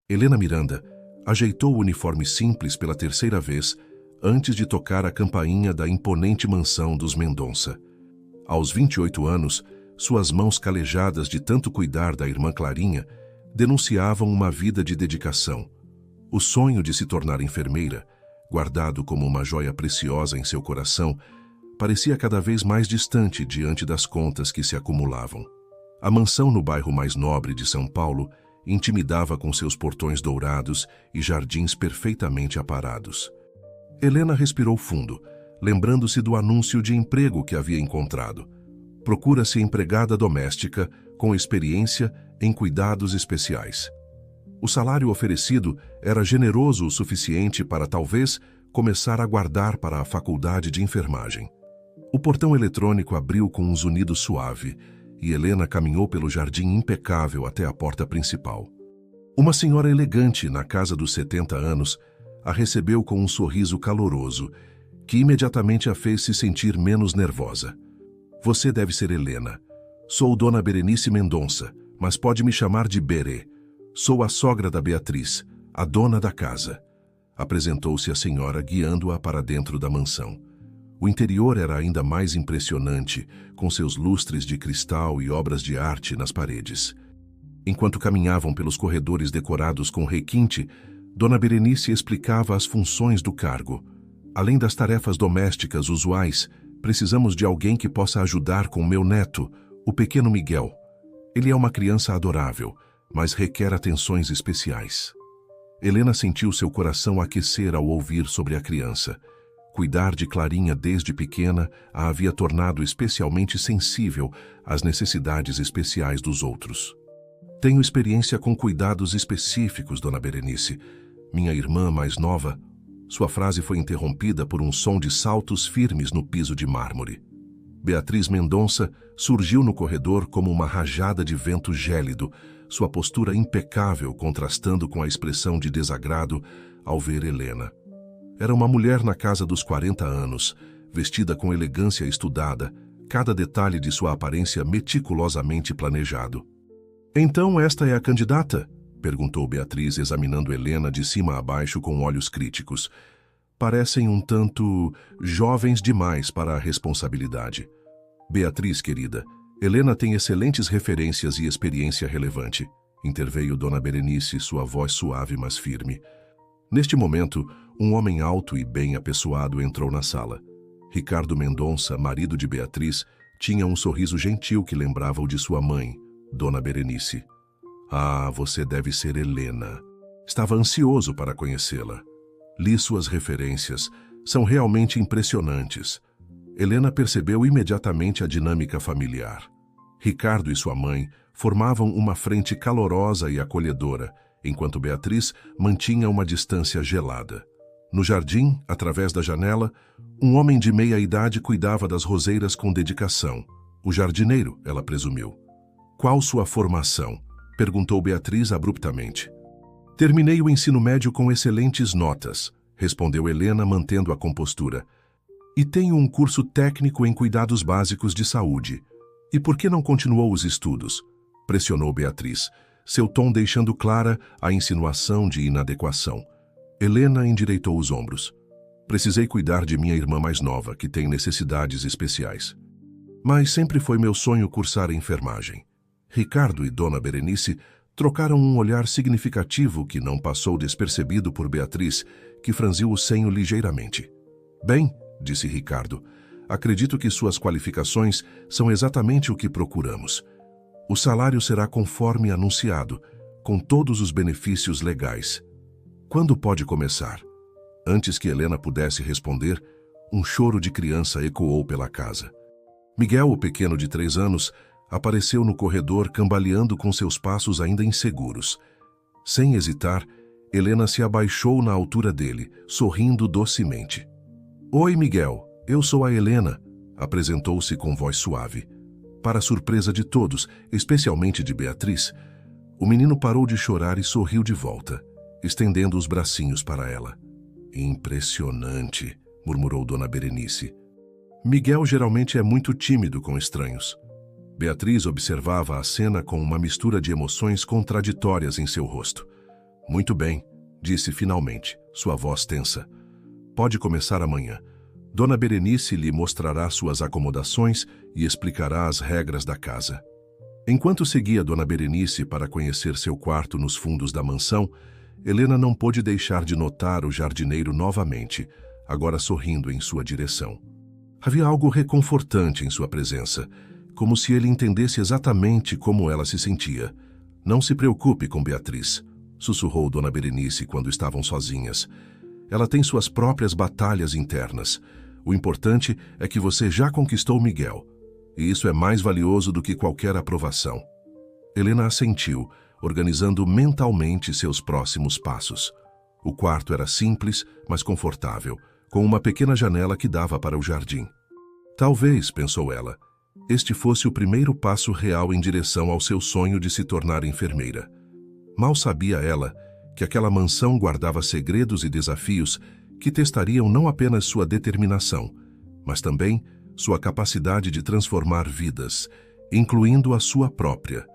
Helena Miranda ajeitou o uniforme simples pela terceira vez antes de tocar a campainha da imponente mansão dos Mendonça. Aos 28 anos, suas mãos calejadas de tanto cuidar da irmã Clarinha denunciavam uma vida de dedicação. O sonho de se tornar enfermeira, guardado como uma joia preciosa em seu coração, parecia cada vez mais distante diante das contas que se acumulavam. A mansão no bairro mais nobre de São Paulo intimidava com seus portões dourados e jardins perfeitamente aparados. Helena respirou fundo, lembrando-se do anúncio de emprego que havia encontrado. Procura-se empregada doméstica com experiência em cuidados especiais. O salário oferecido era generoso o suficiente para talvez começar a guardar para a faculdade de enfermagem. O portão eletrônico abriu com um zunido suave e Helena caminhou pelo jardim impecável até a porta principal. Uma senhora elegante na casa dos 70 anos a recebeu com um sorriso caloroso que imediatamente a fez se sentir menos nervosa. Você deve ser Helena. Sou Dona Berenice Mendonça, mas pode me chamar de Berê. Sou a sogra da Beatriz, a dona da casa. Apresentou-se a senhora guiando-a para dentro da mansão. O interior era ainda mais impressionante, com seus lustres de cristal e obras de arte nas paredes. Enquanto caminhavam pelos corredores decorados com requinte, Dona Berenice explicava as funções do cargo. Além das tarefas domésticas usuais, precisamos de alguém que possa ajudar com meu neto, o pequeno Miguel. Ele é uma criança adorável, mas requer atenções especiais. Helena sentiu seu coração aquecer ao ouvir sobre a criança. Cuidar de Clarinha desde pequena a havia tornado especialmente sensível às necessidades especiais dos outros. Tenho experiência com cuidados específicos, Dona Berenice. Minha irmã mais nova... Sua frase foi interrompida por um som de saltos firmes no piso de mármore. Beatriz Mendonça surgiu no corredor como uma rajada de vento gélido, sua postura impecável contrastando com a expressão de desagrado ao ver Helena. Era uma mulher na casa dos 40 anos, vestida com elegância estudada, cada detalhe de sua aparência meticulosamente planejado. Então esta é a candidata? Perguntou Beatriz, examinando Helena de cima a baixo com olhos críticos. Parecem um tanto jovens demais para a responsabilidade. Beatriz, querida, Helena tem excelentes referências e experiência relevante, interveio Dona Berenice, sua voz suave mas firme. Neste momento, um homem alto e bem apessoado entrou na sala. Ricardo Mendonça, marido de Beatriz, tinha um sorriso gentil que lembrava o de sua mãe, Dona Berenice. Ah, você deve ser Helena. Estava ansioso para conhecê-la. Li suas referências. São realmente impressionantes. Helena percebeu imediatamente a dinâmica familiar. Ricardo e sua mãe formavam uma frente calorosa e acolhedora, enquanto Beatriz mantinha uma distância gelada. No jardim, através da janela, um homem de meia idade cuidava das roseiras com dedicação. O jardineiro, ela presumiu. Qual sua formação? Perguntou Beatriz abruptamente. Terminei o ensino médio com excelentes notas, respondeu Helena mantendo a compostura. E tenho um curso técnico em cuidados básicos de saúde. E por que não continuou os estudos? Pressionou Beatriz, seu tom deixando clara a insinuação de inadequação. Helena endireitou os ombros. Precisei cuidar de minha irmã mais nova, que tem necessidades especiais. Mas sempre foi meu sonho cursar enfermagem. Ricardo e Dona Berenice trocaram um olhar significativo que não passou despercebido por Beatriz, que franziu o senho ligeiramente. Bem, disse Ricardo, acredito que suas qualificações são exatamente o que procuramos. O salário será conforme anunciado, com todos os benefícios legais. Quando pode começar? Antes que Helena pudesse responder, um choro de criança ecoou pela casa. Miguel, o pequeno de 3 anos, apareceu no corredor cambaleando com seus passos ainda inseguros. Sem hesitar, Helena se abaixou na altura dele, sorrindo docemente. Oi, Miguel, eu sou a Helena, apresentou-se com voz suave. Para surpresa de todos, especialmente de Beatriz, o menino parou de chorar e sorriu de volta, estendendo os bracinhos para ela. Impressionante, murmurou Dona Berenice. Miguel geralmente é muito tímido com estranhos. Beatriz observava a cena com uma mistura de emoções contraditórias em seu rosto. Muito bem, disse finalmente, sua voz tensa. Pode começar amanhã. Dona Berenice lhe mostrará suas acomodações e explicará as regras da casa. Enquanto seguia Dona Berenice para conhecer seu quarto nos fundos da mansão, Helena não pôde deixar de notar o jardineiro novamente, agora sorrindo em sua direção. Havia algo reconfortante em sua presença, como se ele entendesse exatamente como ela se sentia. Não se preocupe com Beatriz, sussurrou Dona Berenice quando estavam sozinhas. Ela tem suas próprias batalhas internas. O importante é que você já conquistou Miguel, e isso é mais valioso do que qualquer aprovação. Helena assentiu, organizando mentalmente seus próximos passos. O quarto era simples, mas confortável, com uma pequena janela que dava para o jardim. Talvez, pensou ela, este fosse o primeiro passo real em direção ao seu sonho de se tornar enfermeira. Mal sabia ela que aquela mansão guardava segredos e desafios que testariam não apenas sua determinação, mas também sua capacidade de transformar vidas, incluindo a sua própria.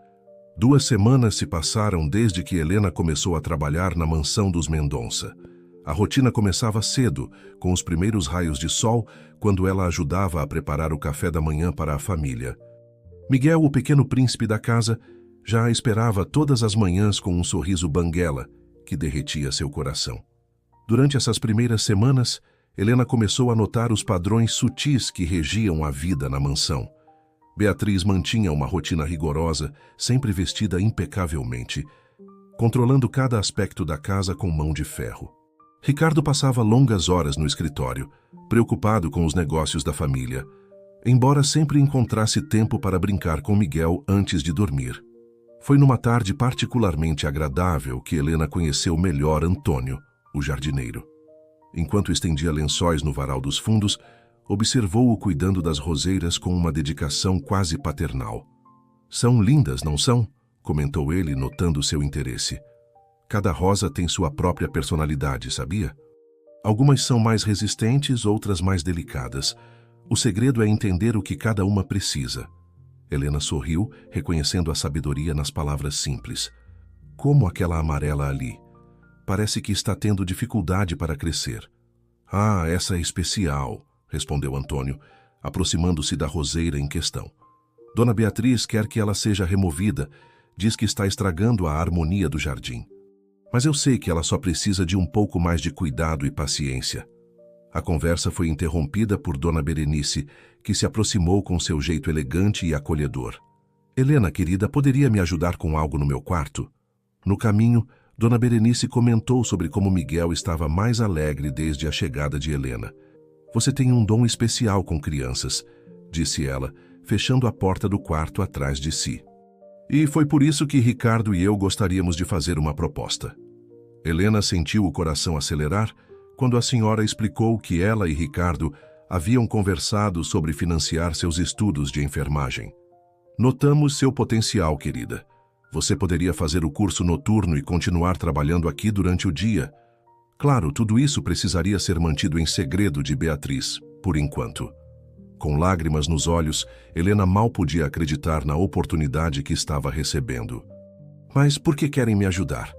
2 semanas se passaram desde que Helena começou a trabalhar na mansão dos Mendonça. A rotina começava cedo, com os primeiros raios de sol, quando ela ajudava a preparar o café da manhã para a família. Miguel, o pequeno príncipe da casa, já a esperava todas as manhãs com um sorriso banguela que derretia seu coração. Durante essas primeiras semanas, Helena começou a notar os padrões sutis que regiam a vida na mansão. Beatriz mantinha uma rotina rigorosa, sempre vestida impecavelmente, controlando cada aspecto da casa com mão de ferro. Ricardo passava longas horas no escritório, preocupado com os negócios da família, embora sempre encontrasse tempo para brincar com Miguel antes de dormir. Foi numa tarde particularmente agradável que Helena conheceu melhor Antônio, o jardineiro. Enquanto estendia lençóis no varal dos fundos, observou-o cuidando das roseiras com uma dedicação quase paternal. "São lindas, não são?" comentou ele, notando seu interesse. "Cada rosa tem sua própria personalidade, sabia? Algumas são mais resistentes, outras mais delicadas. O segredo é entender o que cada uma precisa." Helena sorriu, reconhecendo a sabedoria nas palavras simples. "Como aquela amarela ali. Parece que está tendo dificuldade para crescer." "Ah, essa é especial", respondeu Antônio, aproximando-se da roseira em questão. "Dona Beatriz quer que ela seja removida. Diz que está estragando a harmonia do jardim. Mas eu sei que ela só precisa de um pouco mais de cuidado e paciência." A conversa foi interrompida por Dona Berenice, que se aproximou com seu jeito elegante e acolhedor. "Helena, querida, poderia me ajudar com algo no meu quarto?" No caminho, Dona Berenice comentou sobre como Miguel estava mais alegre desde a chegada de Helena. "Você tem um dom especial com crianças", disse ela, fechando a porta do quarto atrás de si. "E foi por isso que Ricardo e eu gostaríamos de fazer uma proposta." Helena sentiu o coração acelerar quando a senhora explicou que ela e Ricardo haviam conversado sobre financiar seus estudos de enfermagem. "Notamos seu potencial, querida. Você poderia fazer o curso noturno e continuar trabalhando aqui durante o dia. Claro, tudo isso precisaria ser mantido em segredo de Beatriz, por enquanto." Com lágrimas nos olhos, Helena mal podia acreditar na oportunidade que estava recebendo. "Mas por que querem me ajudar?"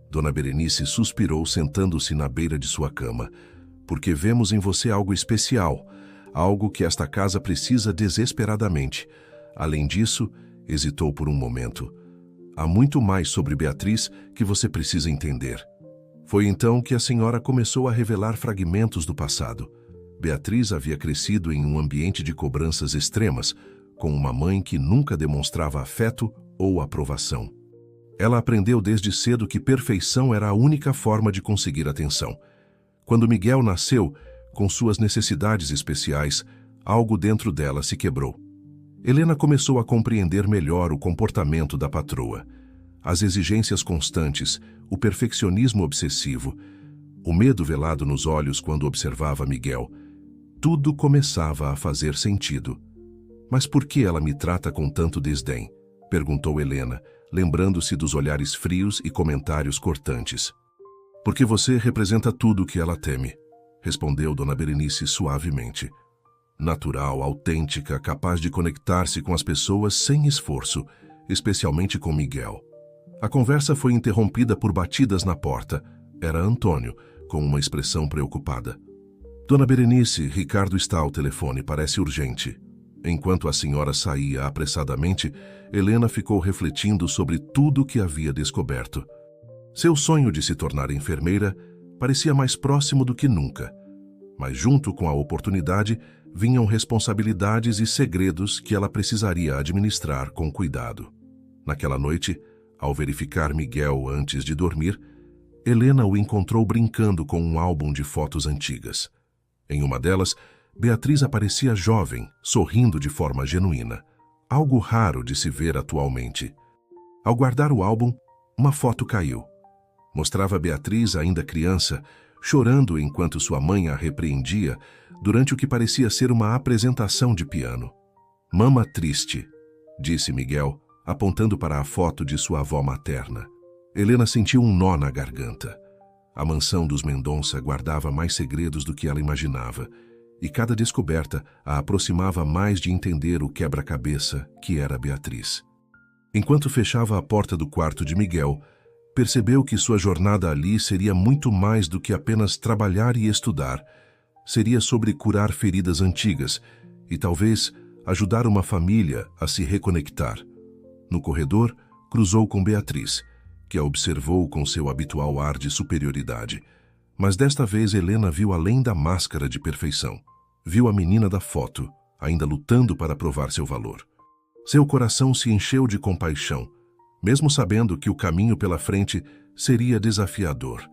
Dona Berenice suspirou, sentando-se na beira de sua cama. "Porque vemos em você algo especial, algo que esta casa precisa desesperadamente. Além disso," hesitou por um momento, "há muito mais sobre Beatriz que você precisa entender." Foi então que a senhora começou a revelar fragmentos do passado. Beatriz havia crescido em um ambiente de cobranças extremas, com uma mãe que nunca demonstrava afeto ou aprovação. Ela aprendeu desde cedo que perfeição era a única forma de conseguir atenção. Quando Miguel nasceu, com suas necessidades especiais, algo dentro dela se quebrou. Helena começou a compreender melhor o comportamento da patroa. As exigências constantes, o perfeccionismo obsessivo, o medo velado nos olhos quando observava Miguel. Tudo começava a fazer sentido. "Mas por que ela me trata com tanto desdém?" perguntou Helena, lembrando-se dos olhares frios e comentários cortantes. "Porque você representa tudo o que ela teme", respondeu Dona Berenice suavemente. Natural, autêntica, capaz de conectar-se com as pessoas sem esforço, especialmente com Miguel. A conversa foi interrompida por batidas na porta. Era Antônio, com uma expressão preocupada. Dona Berenice, Ricardo está ao telefone, parece urgente. Enquanto a senhora saía apressadamente, Helena ficou refletindo sobre tudo o que havia descoberto. Seu sonho de se tornar enfermeira parecia mais próximo do que nunca. Mas junto com a oportunidade, vinham responsabilidades e segredos que ela precisaria administrar com cuidado. Naquela noite, ao verificar Miguel antes de dormir, Helena o encontrou brincando com um álbum de fotos antigas. Em uma delas, Beatriz aparecia jovem, sorrindo de forma genuína, algo raro de se ver atualmente. Ao guardar o álbum, uma foto caiu. Mostrava Beatriz ainda criança, chorando enquanto sua mãe a repreendia durante o que parecia ser uma apresentação de piano. "Mama triste", disse Miguel, apontando para a foto de sua avó materna. Helena sentiu um nó na garganta. A mansão dos Mendonça guardava mais segredos do que ela imaginava, e cada descoberta a aproximava mais de entender o quebra-cabeça que era Beatriz. Enquanto fechava a porta do quarto de Miguel, percebeu que sua jornada ali seria muito mais do que apenas trabalhar e estudar. Seria sobre curar feridas antigas e talvez ajudar uma família a se reconectar. No corredor, cruzou com Beatriz, que a observou com seu habitual ar de superioridade. Mas desta vez Helena viu além da máscara de perfeição. Viu a menina da foto, ainda lutando para provar seu valor. Seu coração se encheu de compaixão, mesmo sabendo que o caminho pela frente seria desafiador.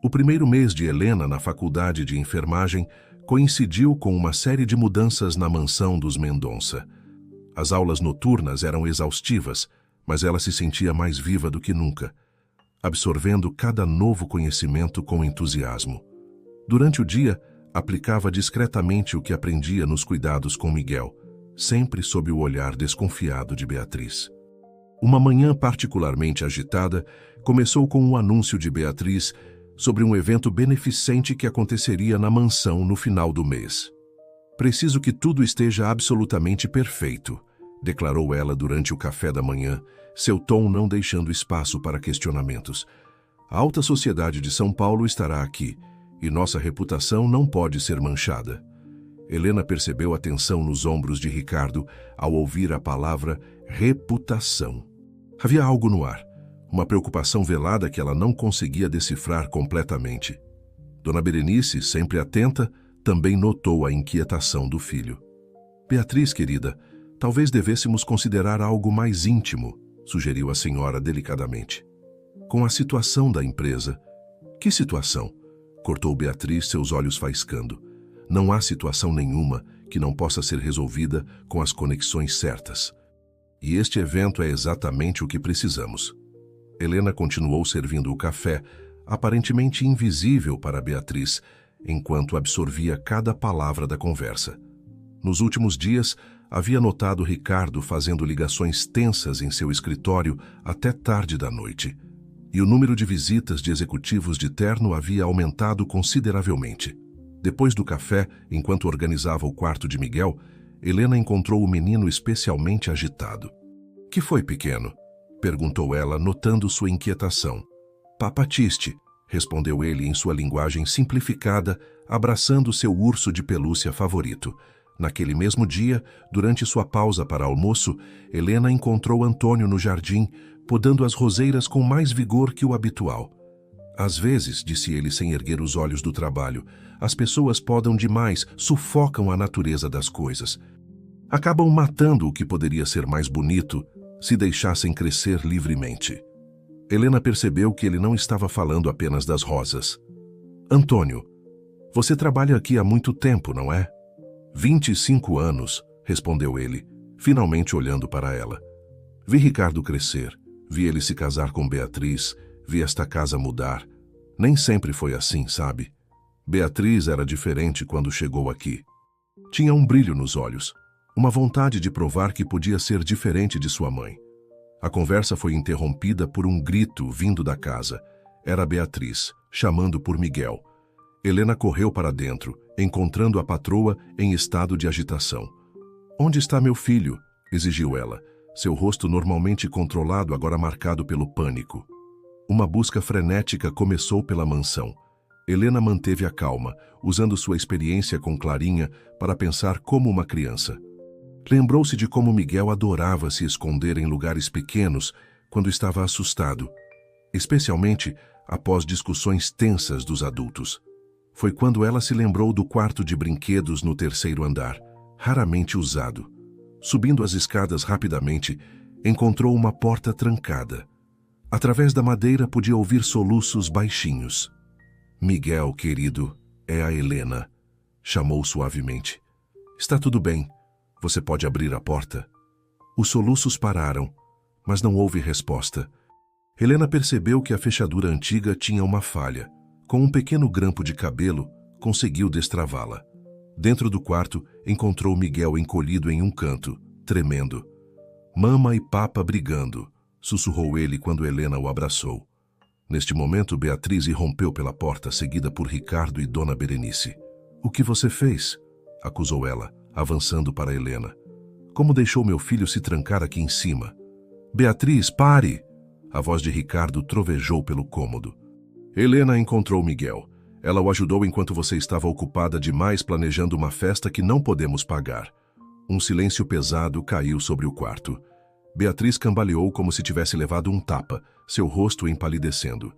O primeiro mês de Helena na faculdade de enfermagem coincidiu com uma série de mudanças na mansão dos Mendonça. As aulas noturnas eram exaustivas, mas ela se sentia mais viva do que nunca, absorvendo cada novo conhecimento com entusiasmo. Durante o dia, aplicava discretamente o que aprendia nos cuidados com Miguel, sempre sob o olhar desconfiado de Beatriz. Uma manhã particularmente agitada começou com um anúncio de Beatriz sobre um evento beneficente que aconteceria na mansão no final do mês. "Preciso que tudo esteja absolutamente perfeito", declarou ela durante o café da manhã, seu tom não deixando espaço para questionamentos. "A alta sociedade de São Paulo estará aqui, e nossa reputação não pode ser manchada." Helena percebeu a tensão nos ombros de Ricardo ao ouvir a palavra reputação. Havia algo no ar, uma preocupação velada que ela não conseguia decifrar completamente. Dona Berenice, sempre atenta, também notou a inquietação do filho. "Beatriz, querida, talvez devêssemos considerar algo mais íntimo", sugeriu a senhora delicadamente. "Com a situação da empresa." "Que situação?" cortou Beatriz, seus olhos faiscando. "Não há situação nenhuma que não possa ser resolvida com as conexões certas. E este evento é exatamente o que precisamos." Helena continuou servindo o café, aparentemente invisível para Beatriz, enquanto absorvia cada palavra da conversa. Nos últimos dias, havia notado Ricardo fazendo ligações tensas em seu escritório até tarde da noite, e o número de visitas de executivos de terno havia aumentado consideravelmente. Depois do café, enquanto organizava o quarto de Miguel, Helena encontrou o menino especialmente agitado. "Que foi, pequeno?" perguntou ela, notando sua inquietação. "Papatiste", respondeu ele em sua linguagem simplificada, abraçando seu urso de pelúcia favorito. Naquele mesmo dia, durante sua pausa para almoço, Helena encontrou Antônio no jardim, podando as roseiras com mais vigor que o habitual. "Às vezes", disse ele sem erguer os olhos do trabalho, "as pessoas podam demais, sufocam a natureza das coisas. Acabam matando o que poderia ser mais bonito se deixassem crescer livremente." Helena percebeu que ele não estava falando apenas das rosas. "Antônio, você trabalha aqui há muito tempo, não é?" 25 anos, respondeu ele, finalmente olhando para ela. "Vi Ricardo crescer, vi ele se casar com Beatriz, vi esta casa mudar. Nem sempre foi assim, sabe? Beatriz era diferente quando chegou aqui. Tinha um brilho nos olhos, uma vontade de provar que podia ser diferente de sua mãe." A conversa foi interrompida por um grito vindo da casa. Era Beatriz, chamando por Miguel. Helena correu para dentro, encontrando a patroa em estado de agitação. "Onde está meu filho?" exigiu ela, seu rosto normalmente controlado agora marcado pelo pânico. Uma busca frenética começou pela mansão. Helena manteve a calma, usando sua experiência com Clarinha para pensar como uma criança. Lembrou-se de como Miguel adorava se esconder em lugares pequenos quando estava assustado, especialmente após discussões tensas dos adultos. Foi quando ela se lembrou do quarto de brinquedos no terceiro andar, raramente usado. Subindo as escadas rapidamente, encontrou uma porta trancada. Através da madeira podia ouvir soluços baixinhos. "Miguel, querido, é a Helena", chamou suavemente. "Está tudo bem. Você pode abrir a porta?" Os soluços pararam, mas não houve resposta. Helena percebeu que a fechadura antiga tinha uma falha. Com um pequeno grampo de cabelo, conseguiu destravá-la. Dentro do quarto, encontrou Miguel encolhido em um canto, tremendo. "Mama e papa brigando", sussurrou ele quando Helena o abraçou. Neste momento, Beatriz irrompeu pela porta, seguida por Ricardo e Dona Berenice. "O que você fez?", acusou ela, avançando para Helena. "Como deixou meu filho se trancar aqui em cima?" "Beatriz, pare!", a voz de Ricardo trovejou pelo cômodo. "Helena encontrou Miguel. Ela o ajudou enquanto você estava ocupada demais planejando uma festa que não podemos pagar." Um silêncio pesado caiu sobre o quarto. Beatriz cambaleou como se tivesse levado um tapa, seu rosto empalidecendo.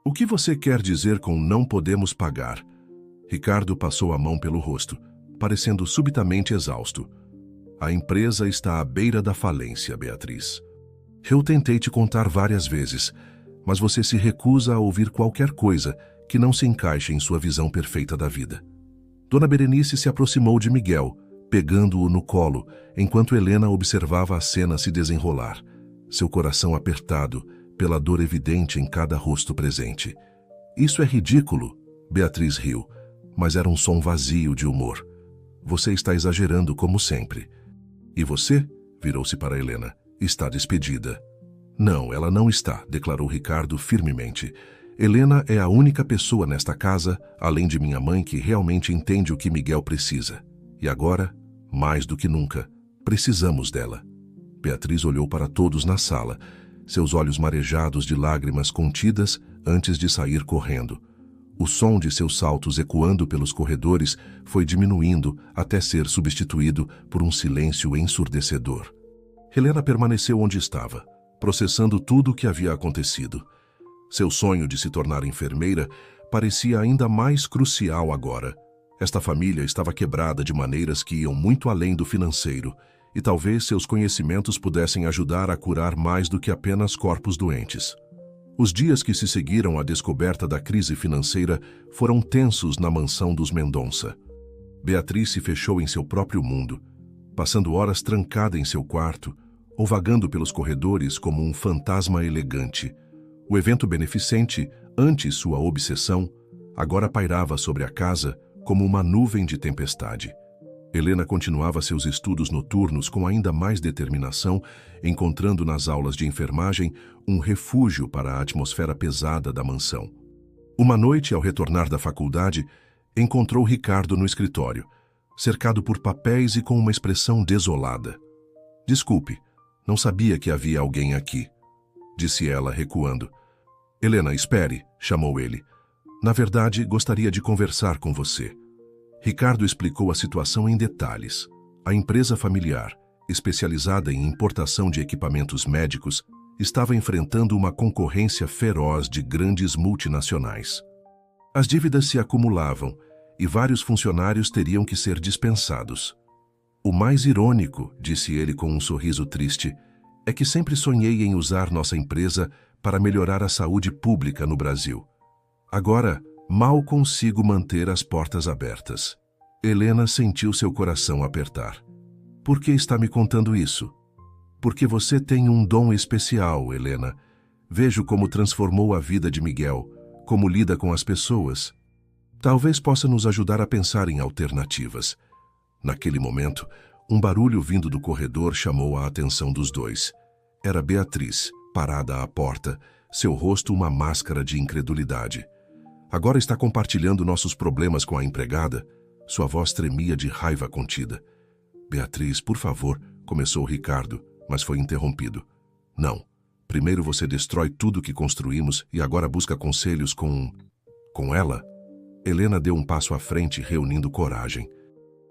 "O que você quer dizer com não podemos pagar?" Ricardo passou a mão pelo rosto, parecendo subitamente exausto. "A empresa está à beira da falência, Beatriz. Eu tentei te contar várias vezes, mas você se recusa a ouvir qualquer coisa que não se encaixe em sua visão perfeita da vida." Dona Berenice se aproximou de Miguel, pegando-o no colo, enquanto Helena observava a cena se desenrolar, seu coração apertado pela dor evidente em cada rosto presente. "Isso é ridículo", Beatriz riu, mas era um som vazio de humor. "Você está exagerando como sempre." "E você?", virou-se para Helena. "Está despedida." "Não, ela não está", declarou Ricardo firmemente. "Helena é a única pessoa nesta casa, além de minha mãe, que realmente entende o que Miguel precisa. E agora, mais do que nunca, precisamos dela." Beatriz olhou para todos na sala, seus olhos marejados de lágrimas contidas antes de sair correndo. O som de seus saltos ecoando pelos corredores foi diminuindo até ser substituído por um silêncio ensurdecedor. Helena permaneceu onde estava, processando tudo o que havia acontecido. Seu sonho de se tornar enfermeira parecia ainda mais crucial agora. Esta família estava quebrada de maneiras que iam muito além do financeiro, e talvez seus conhecimentos pudessem ajudar a curar mais do que apenas corpos doentes. Os dias que se seguiram à descoberta da crise financeira foram tensos na mansão dos Mendonça. Beatriz se fechou em seu próprio mundo, passando horas trancada em seu quarto ou vagando pelos corredores como um fantasma elegante. O evento beneficente, antes sua obsessão, agora pairava sobre a casa como uma nuvem de tempestade. Helena continuava seus estudos noturnos com ainda mais determinação, encontrando nas aulas de enfermagem um refúgio para a atmosfera pesada da mansão. Uma noite, ao retornar da faculdade, encontrou Ricardo no escritório, cercado por papéis e com uma expressão desolada. "Desculpe, não sabia que havia alguém aqui", disse ela, recuando. "Helena, espere", chamou ele. "Na verdade, gostaria de conversar com você." Ricardo explicou a situação em detalhes. A empresa familiar, especializada em importação de equipamentos médicos, estava enfrentando uma concorrência feroz de grandes multinacionais. As dívidas se acumulavam e vários funcionários teriam que ser dispensados. "O mais irônico", disse ele com um sorriso triste, "é que sempre sonhei em usar nossa empresa para melhorar a saúde pública no Brasil. Agora, mal consigo manter as portas abertas." Helena sentiu seu coração apertar. "Por que está me contando isso?" "Porque você tem um dom especial, Helena. Vejo como transformou a vida de Miguel, como lida com as pessoas. Talvez possa nos ajudar a pensar em alternativas." Naquele momento, um barulho vindo do corredor chamou a atenção dos dois. Era Beatriz, parada à porta, seu rosto uma máscara de incredulidade. "Agora está compartilhando nossos problemas com a empregada?" Sua voz tremia de raiva contida. "Beatriz, por favor", começou Ricardo, mas foi interrompido. Não. Primeiro você destrói tudo que construímos e agora busca conselhos com ela? Helena deu um passo à frente, reunindo coragem.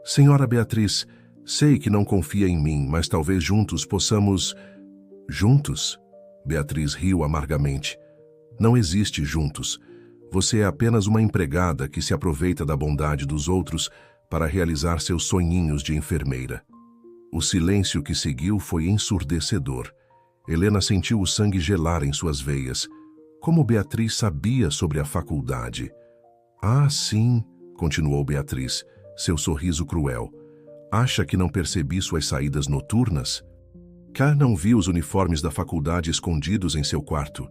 Senhora Beatriz, sei que não confia em mim, mas talvez juntos possamos... Juntos? Beatriz riu amargamente. Não existe juntos. Você é apenas uma empregada que se aproveita da bondade dos outros para realizar seus sonhinhos de enfermeira. O silêncio que seguiu foi ensurdecedor. Helena sentiu o sangue gelar em suas veias. Como Beatriz sabia sobre a faculdade? Ah, sim, continuou Beatriz, seu sorriso cruel. Acha que não percebi suas saídas noturnas? Cá não vi os uniformes da faculdade escondidos em seu quarto.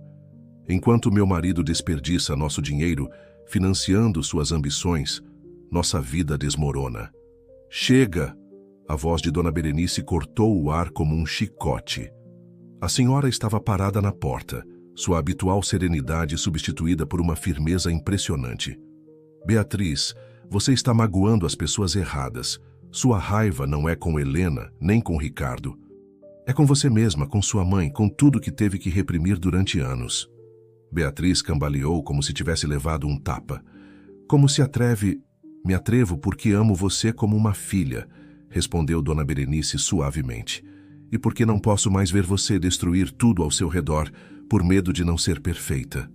Enquanto meu marido desperdiça nosso dinheiro, financiando suas ambições, nossa vida desmorona. Chega! A voz de Dona Berenice cortou o ar como um chicote. A senhora estava parada na porta, sua habitual serenidade substituída por uma firmeza impressionante. Beatriz, você está magoando as pessoas erradas. Sua raiva não é com Helena, nem com Ricardo. É com você mesma, com sua mãe, com tudo que teve que reprimir durante anos. Beatriz cambaleou como se tivesse levado um tapa. Como se atreve... Me atrevo porque amo você como uma filha, respondeu Dona Berenice suavemente. E porque não posso mais ver você destruir tudo ao seu redor, por medo de não ser perfeita.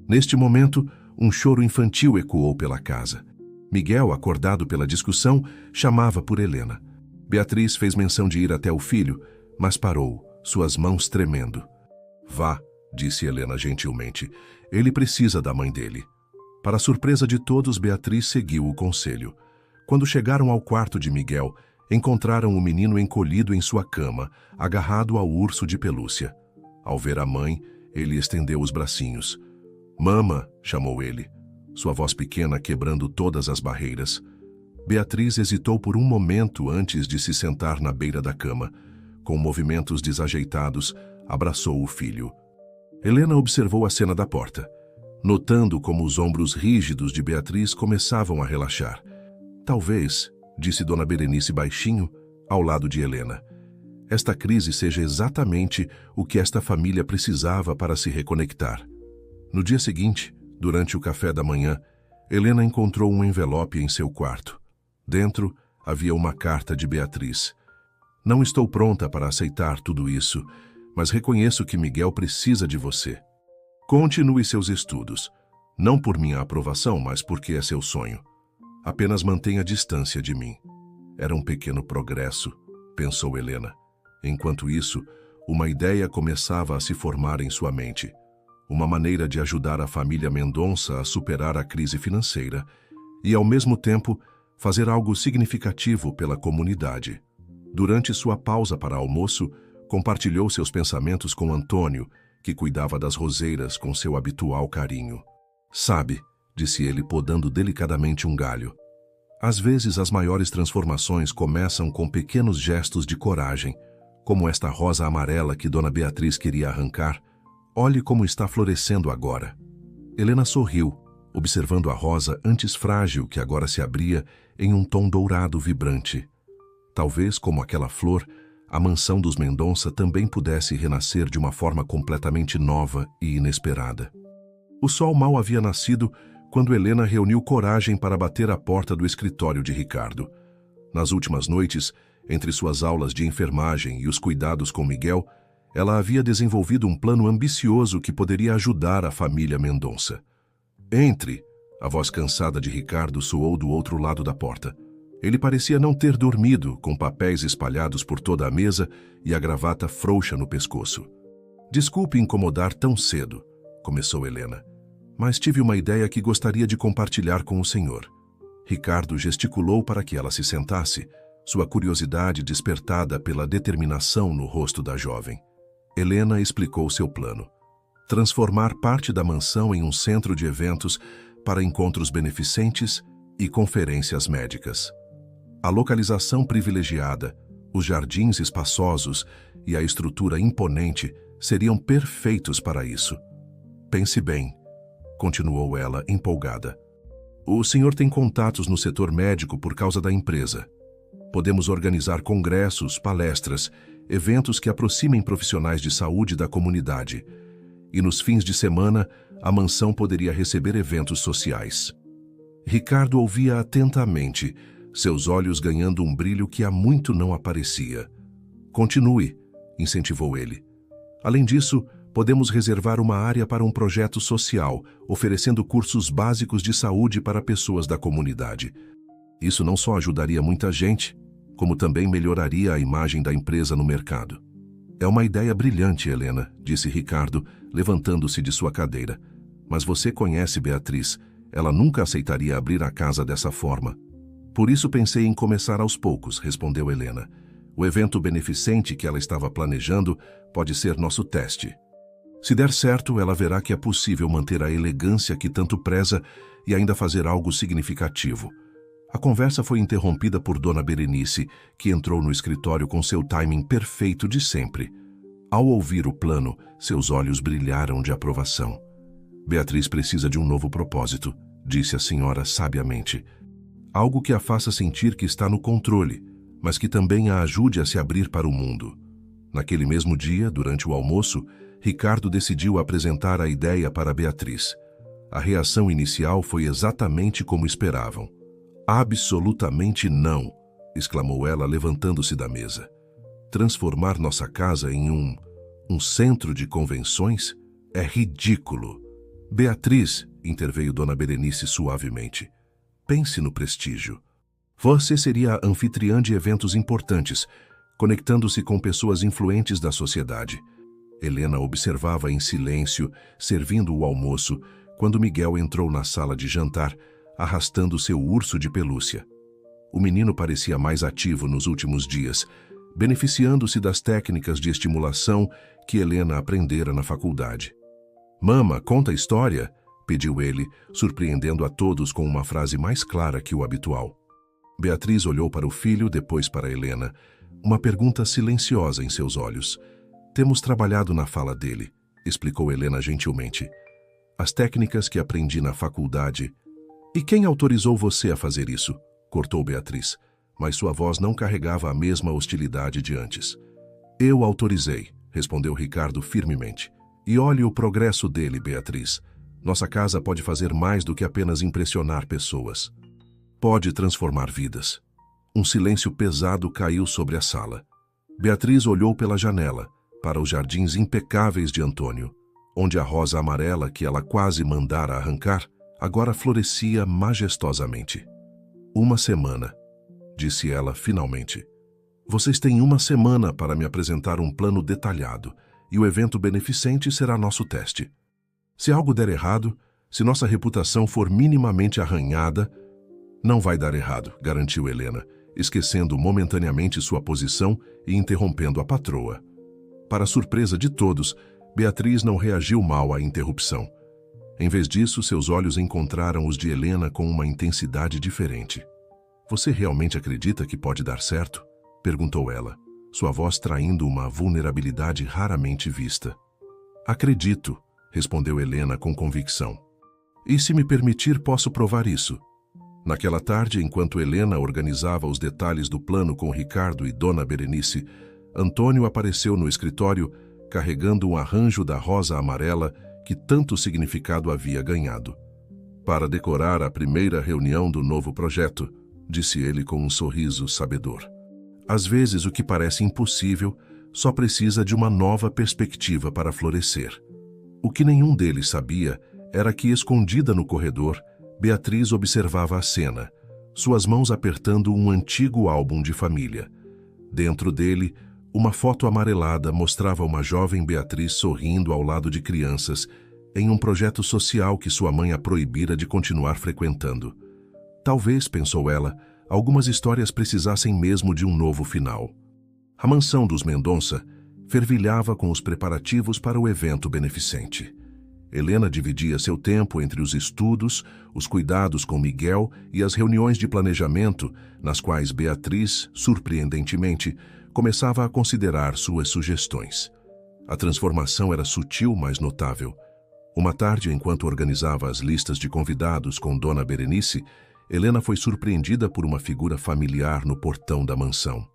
Neste momento, um choro infantil ecoou pela casa. Miguel, acordado pela discussão, chamava por Helena. Beatriz fez menção de ir até o filho, mas parou, suas mãos tremendo. Vá, disse Helena gentilmente. Ele precisa da mãe dele. Para a surpresa de todos, Beatriz seguiu o conselho. Quando chegaram ao quarto de Miguel, encontraram o menino encolhido em sua cama, agarrado ao urso de pelúcia. Ao ver a mãe, ele estendeu os bracinhos. Mama, chamou ele, sua voz pequena quebrando todas as barreiras. Beatriz hesitou por um momento antes de se sentar na beira da cama. Com movimentos desajeitados, abraçou o filho. Helena observou a cena da porta, notando como os ombros rígidos de Beatriz começavam a relaxar. Talvez, disse Dona Berenice baixinho, ao lado de Helena, esta crise seja exatamente o que esta família precisava para se reconectar. No dia seguinte, durante o café da manhã, Helena encontrou um envelope em seu quarto. Dentro havia uma carta de Beatriz. Não estou pronta para aceitar tudo isso, mas reconheço que Miguel precisa de você. Continue seus estudos, não por minha aprovação, mas porque é seu sonho. Apenas mantenha distância de mim. Era um pequeno progresso, pensou Helena. Enquanto isso, uma ideia começava a se formar em sua mente. Uma maneira de ajudar a família Mendonça a superar a crise financeira e, ao mesmo tempo, fazer algo significativo pela comunidade. Durante sua pausa para almoço, compartilhou seus pensamentos com Antônio, que cuidava das roseiras com seu habitual carinho. Sabe, disse ele podando delicadamente um galho, às vezes as maiores transformações começam com pequenos gestos de coragem, como esta rosa amarela que Dona Beatriz queria arrancar. Olhe como está florescendo agora. Helena sorriu, observando a rosa antes frágil que agora se abria em um tom dourado vibrante. Talvez, como aquela flor, a mansão dos Mendonça também pudesse renascer de uma forma completamente nova e inesperada. O sol mal havia nascido quando Helena reuniu coragem para bater à porta do escritório de Ricardo. Nas últimas noites, entre suas aulas de enfermagem e os cuidados com Miguel, ela havia desenvolvido um plano ambicioso que poderia ajudar a família Mendonça. Entre! A voz cansada de Ricardo soou do outro lado da porta. Ele parecia não ter dormido, com papéis espalhados por toda a mesa e a gravata frouxa no pescoço. Desculpe incomodar tão cedo, começou Helena, mas tive uma ideia que gostaria de compartilhar com o senhor. Ricardo gesticulou para que ela se sentasse, sua curiosidade despertada pela determinação no rosto da jovem. Helena explicou seu plano. Transformar parte da mansão em um centro de eventos para encontros beneficentes e conferências médicas. A localização privilegiada, os jardins espaçosos e a estrutura imponente seriam perfeitos para isso. Pense bem, continuou ela empolgada. O senhor tem contatos no setor médico por causa da empresa. Podemos organizar congressos, palestras eventos que aproximem profissionais de saúde da comunidade. E nos fins de semana, a mansão poderia receber eventos sociais. Ricardo ouvia atentamente, seus olhos ganhando um brilho que há muito não aparecia. Continue, incentivou ele. Além disso, podemos reservar uma área para um projeto social, oferecendo cursos básicos de saúde para pessoas da comunidade. Isso não só ajudaria muita gente, como também melhoraria a imagem da empresa no mercado. É uma ideia brilhante, Helena, disse Ricardo, levantando-se de sua cadeira. Mas você conhece Beatriz. Ela nunca aceitaria abrir a casa dessa forma. Por isso pensei em começar aos poucos, respondeu Helena. O evento beneficente que ela estava planejando pode ser nosso teste. Se der certo, ela verá que é possível manter a elegância que tanto preza e ainda fazer algo significativo. A conversa foi interrompida por Dona Berenice, que entrou no escritório com seu timing perfeito de sempre. Ao ouvir o plano, seus olhos brilharam de aprovação. Beatriz precisa de um novo propósito, disse a senhora sabiamente. Algo que a faça sentir que está no controle, mas que também a ajude a se abrir para o mundo. Naquele mesmo dia, durante o almoço, Ricardo decidiu apresentar a ideia para Beatriz. A reação inicial foi exatamente como esperavam. Absolutamente não, exclamou ela, levantando-se da mesa. Transformar nossa casa em um centro de convenções? É ridículo. Beatriz, interveio Dona Berenice suavemente, pense no prestígio. Você seria a anfitriã de eventos importantes, conectando-se com pessoas influentes da sociedade. Helena observava em silêncio, servindo o almoço, quando Miguel entrou na sala de jantar, arrastando seu urso de pelúcia. O menino parecia mais ativo nos últimos dias, beneficiando-se das técnicas de estimulação que Helena aprendera na faculdade. Mama, conta a história, pediu ele, surpreendendo a todos com uma frase mais clara que o habitual. Beatriz olhou para o filho, depois para Helena, uma pergunta silenciosa em seus olhos. Temos trabalhado na fala dele, explicou Helena gentilmente. As técnicas que aprendi na faculdade. E quem autorizou você a fazer isso? Cortou Beatriz, mas sua voz não carregava a mesma hostilidade de antes. Eu autorizei, respondeu Ricardo firmemente. E olhe o progresso dele, Beatriz. Nossa casa pode fazer mais do que apenas impressionar pessoas. Pode transformar vidas. Um silêncio pesado caiu sobre a sala. Beatriz olhou pela janela, para os jardins impecáveis de Antônio, onde a rosa amarela que ela quase mandara arrancar, agora florescia majestosamente. Uma semana, disse ela finalmente. Vocês têm uma semana para me apresentar um plano detalhado, e o evento beneficente será nosso teste. Se algo der errado, se nossa reputação for minimamente arranhada, não vai dar errado, garantiu Helena, esquecendo momentaneamente sua posição e interrompendo a patroa. Para surpresa de todos, Beatriz não reagiu mal à interrupção. Em vez disso, seus olhos encontraram os de Helena com uma intensidade diferente. Você realmente acredita que pode dar certo? Perguntou ela, sua voz traindo uma vulnerabilidade raramente vista. Acredito, respondeu Helena com convicção. E se me permitir, posso provar isso. Naquela tarde, enquanto Helena organizava os detalhes do plano com Ricardo e Dona Berenice, Antônio apareceu no escritório carregando um arranjo da rosa amarela que tanto significado havia ganhado. Para decorar a primeira reunião do novo projeto, disse ele com um sorriso sabedor. Às vezes o que parece impossível só precisa de uma nova perspectiva para florescer. O que nenhum deles sabia era que, escondida no corredor, Beatriz observava a cena, suas mãos apertando um antigo álbum de família. Dentro dele, uma foto amarelada mostrava uma jovem Beatriz sorrindo ao lado de crianças em um projeto social que sua mãe a proibira de continuar frequentando. Talvez, pensou ela, algumas histórias precisassem mesmo de um novo final. A mansão dos Mendonça fervilhava com os preparativos para o evento beneficente. Helena dividia seu tempo entre os estudos, os cuidados com Miguel e as reuniões de planejamento, nas quais Beatriz, surpreendentemente, começava a considerar suas sugestões. A transformação era sutil, mas notável. Uma tarde, enquanto organizava as listas de convidados com Dona Berenice, Helena foi surpreendida por uma figura familiar no portão da mansão.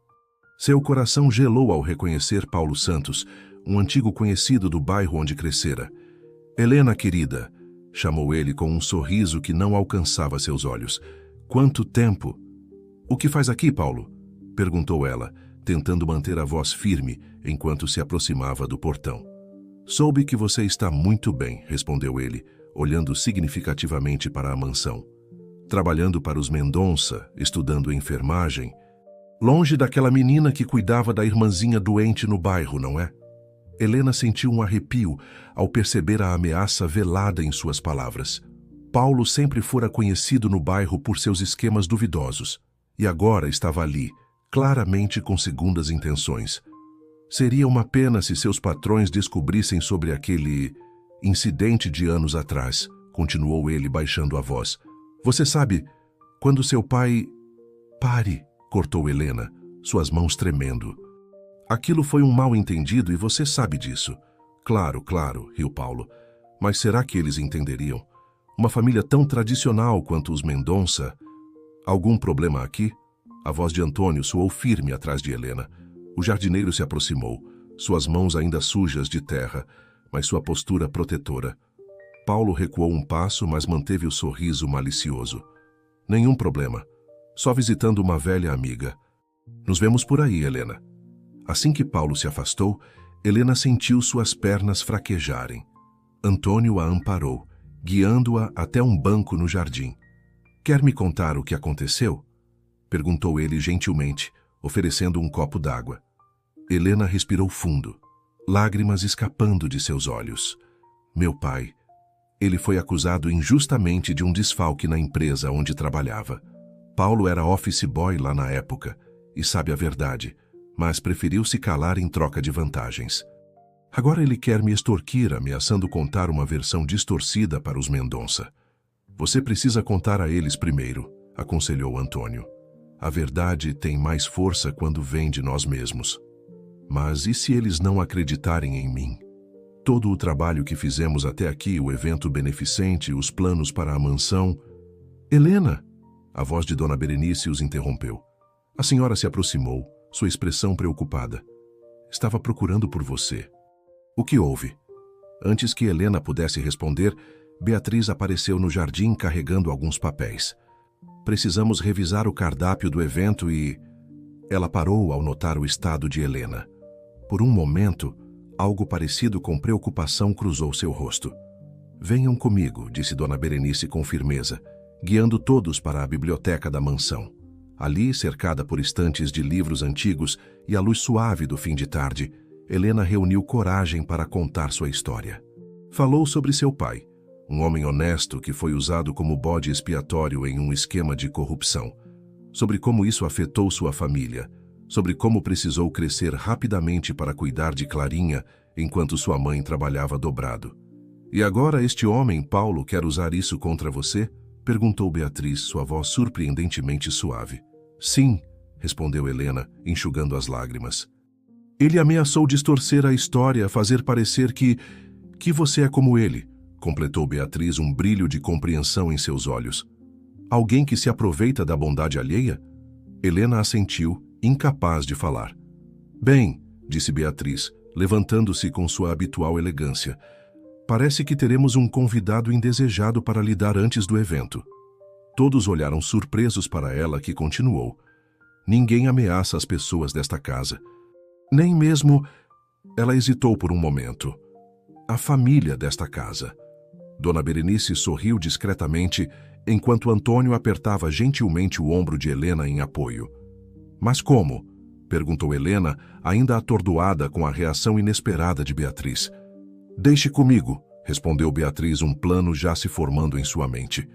Seu coração gelou ao reconhecer Paulo Santos, um antigo conhecido do bairro onde crescera. Helena, querida, chamou ele com um sorriso que não alcançava seus olhos. Quanto tempo! O que faz aqui, Paulo? Perguntou ela, tentando manter a voz firme enquanto se aproximava do portão. Soube que você está muito bem, respondeu ele, olhando significativamente para a mansão. Trabalhando para os Mendonça, estudando enfermagem, longe daquela menina que cuidava da irmãzinha doente no bairro, não é? Helena sentiu um arrepio ao perceber a ameaça velada em suas palavras. Paulo sempre fora conhecido no bairro por seus esquemas duvidosos, e agora estava ali, claramente com segundas intenções. Seria uma pena se seus patrões descobrissem sobre aquele incidente de anos atrás, continuou ele baixando a voz. Você sabe, quando seu pai... Pare, cortou Helena, suas mãos tremendo. Aquilo foi um mal-entendido e você sabe disso. Claro, claro, riu Paulo. Mas será que eles entenderiam? Uma família tão tradicional quanto os Mendonça. Algum problema aqui? A voz de Antônio soou firme atrás de Helena. O jardineiro se aproximou, suas mãos ainda sujas de terra, mas sua postura protetora. Paulo recuou um passo, mas manteve o sorriso malicioso. Nenhum problema. Só visitando uma velha amiga. Nos vemos por aí, Helena. Assim que Paulo se afastou, Helena sentiu suas pernas fraquejarem. Antônio a amparou, guiando-a até um banco no jardim. Quer me contar o que aconteceu? Perguntou ele gentilmente, oferecendo um copo d'água. Helena respirou fundo, lágrimas escapando de seus olhos. Meu pai. Ele foi acusado injustamente de um desfalque na empresa onde trabalhava. Paulo era office boy lá na época e sabe a verdade, mas preferiu se calar em troca de vantagens. Agora ele quer me extorquir, ameaçando contar uma versão distorcida para os Mendonça. Você precisa contar a eles primeiro, aconselhou Antônio. A verdade tem mais força quando vem de nós mesmos. Mas e se eles não acreditarem em mim? Todo o trabalho que fizemos até aqui, o evento beneficente, os planos para a mansão... Helena! A voz de Dona Berenice os interrompeu. A senhora se aproximou, sua expressão preocupada. Estava procurando por você. O que houve? Antes que Helena pudesse responder, Beatriz apareceu no jardim carregando alguns papéis. Precisamos revisar o cardápio do evento e... Ela parou ao notar o estado de Helena. Por um momento, algo parecido com preocupação cruzou seu rosto. Venham comigo, disse Dona Berenice com firmeza, guiando todos para a biblioteca da mansão. Ali, cercada por estantes de livros antigos e a luz suave do fim de tarde, Helena reuniu coragem para contar sua história. Falou sobre seu pai, um homem honesto que foi usado como bode expiatório em um esquema de corrupção, sobre como isso afetou sua família, sobre como precisou crescer rapidamente para cuidar de Clarinha enquanto sua mãe trabalhava dobrado. E agora este homem, Paulo, quer usar isso contra você? Perguntou Beatriz, sua voz surpreendentemente suave. Sim, respondeu Helena, enxugando as lágrimas. Ele ameaçou distorcer a história, fazer parecer que você é como ele, completou Beatriz, um brilho de compreensão em seus olhos. Alguém que se aproveita da bondade alheia? Helena assentiu, incapaz de falar. Bem, disse Beatriz, levantando-se com sua habitual elegância. Parece que teremos um convidado indesejado para lidar antes do evento. Todos olharam surpresos para ela, que continuou. Ninguém ameaça as pessoas desta casa. Nem mesmo... Ela hesitou por um momento. A família desta casa. Dona Berenice sorriu discretamente, enquanto Antônio apertava gentilmente o ombro de Helena em apoio. Mas como? Perguntou Helena, ainda atordoada com a reação inesperada de Beatriz. Deixe comigo, respondeu Beatriz, um plano já se formando em sua mente.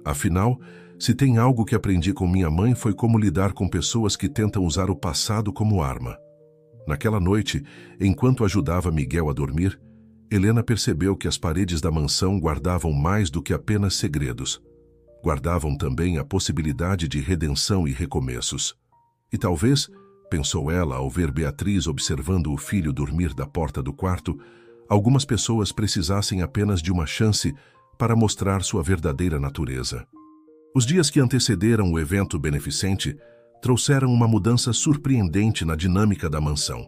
Afinal, se tem algo que aprendi com minha mãe foi como lidar com pessoas que tentam usar o passado como arma. Naquela noite, enquanto ajudava Miguel a dormir, Helena percebeu que as paredes da mansão guardavam mais do que apenas segredos. Guardavam também a possibilidade de redenção e recomeços. E talvez, pensou ela ao ver Beatriz observando o filho dormir da porta do quarto, algumas pessoas precisassem apenas de uma chance para mostrar sua verdadeira natureza. Os dias que antecederam o evento beneficente trouxeram uma mudança surpreendente na dinâmica da mansão.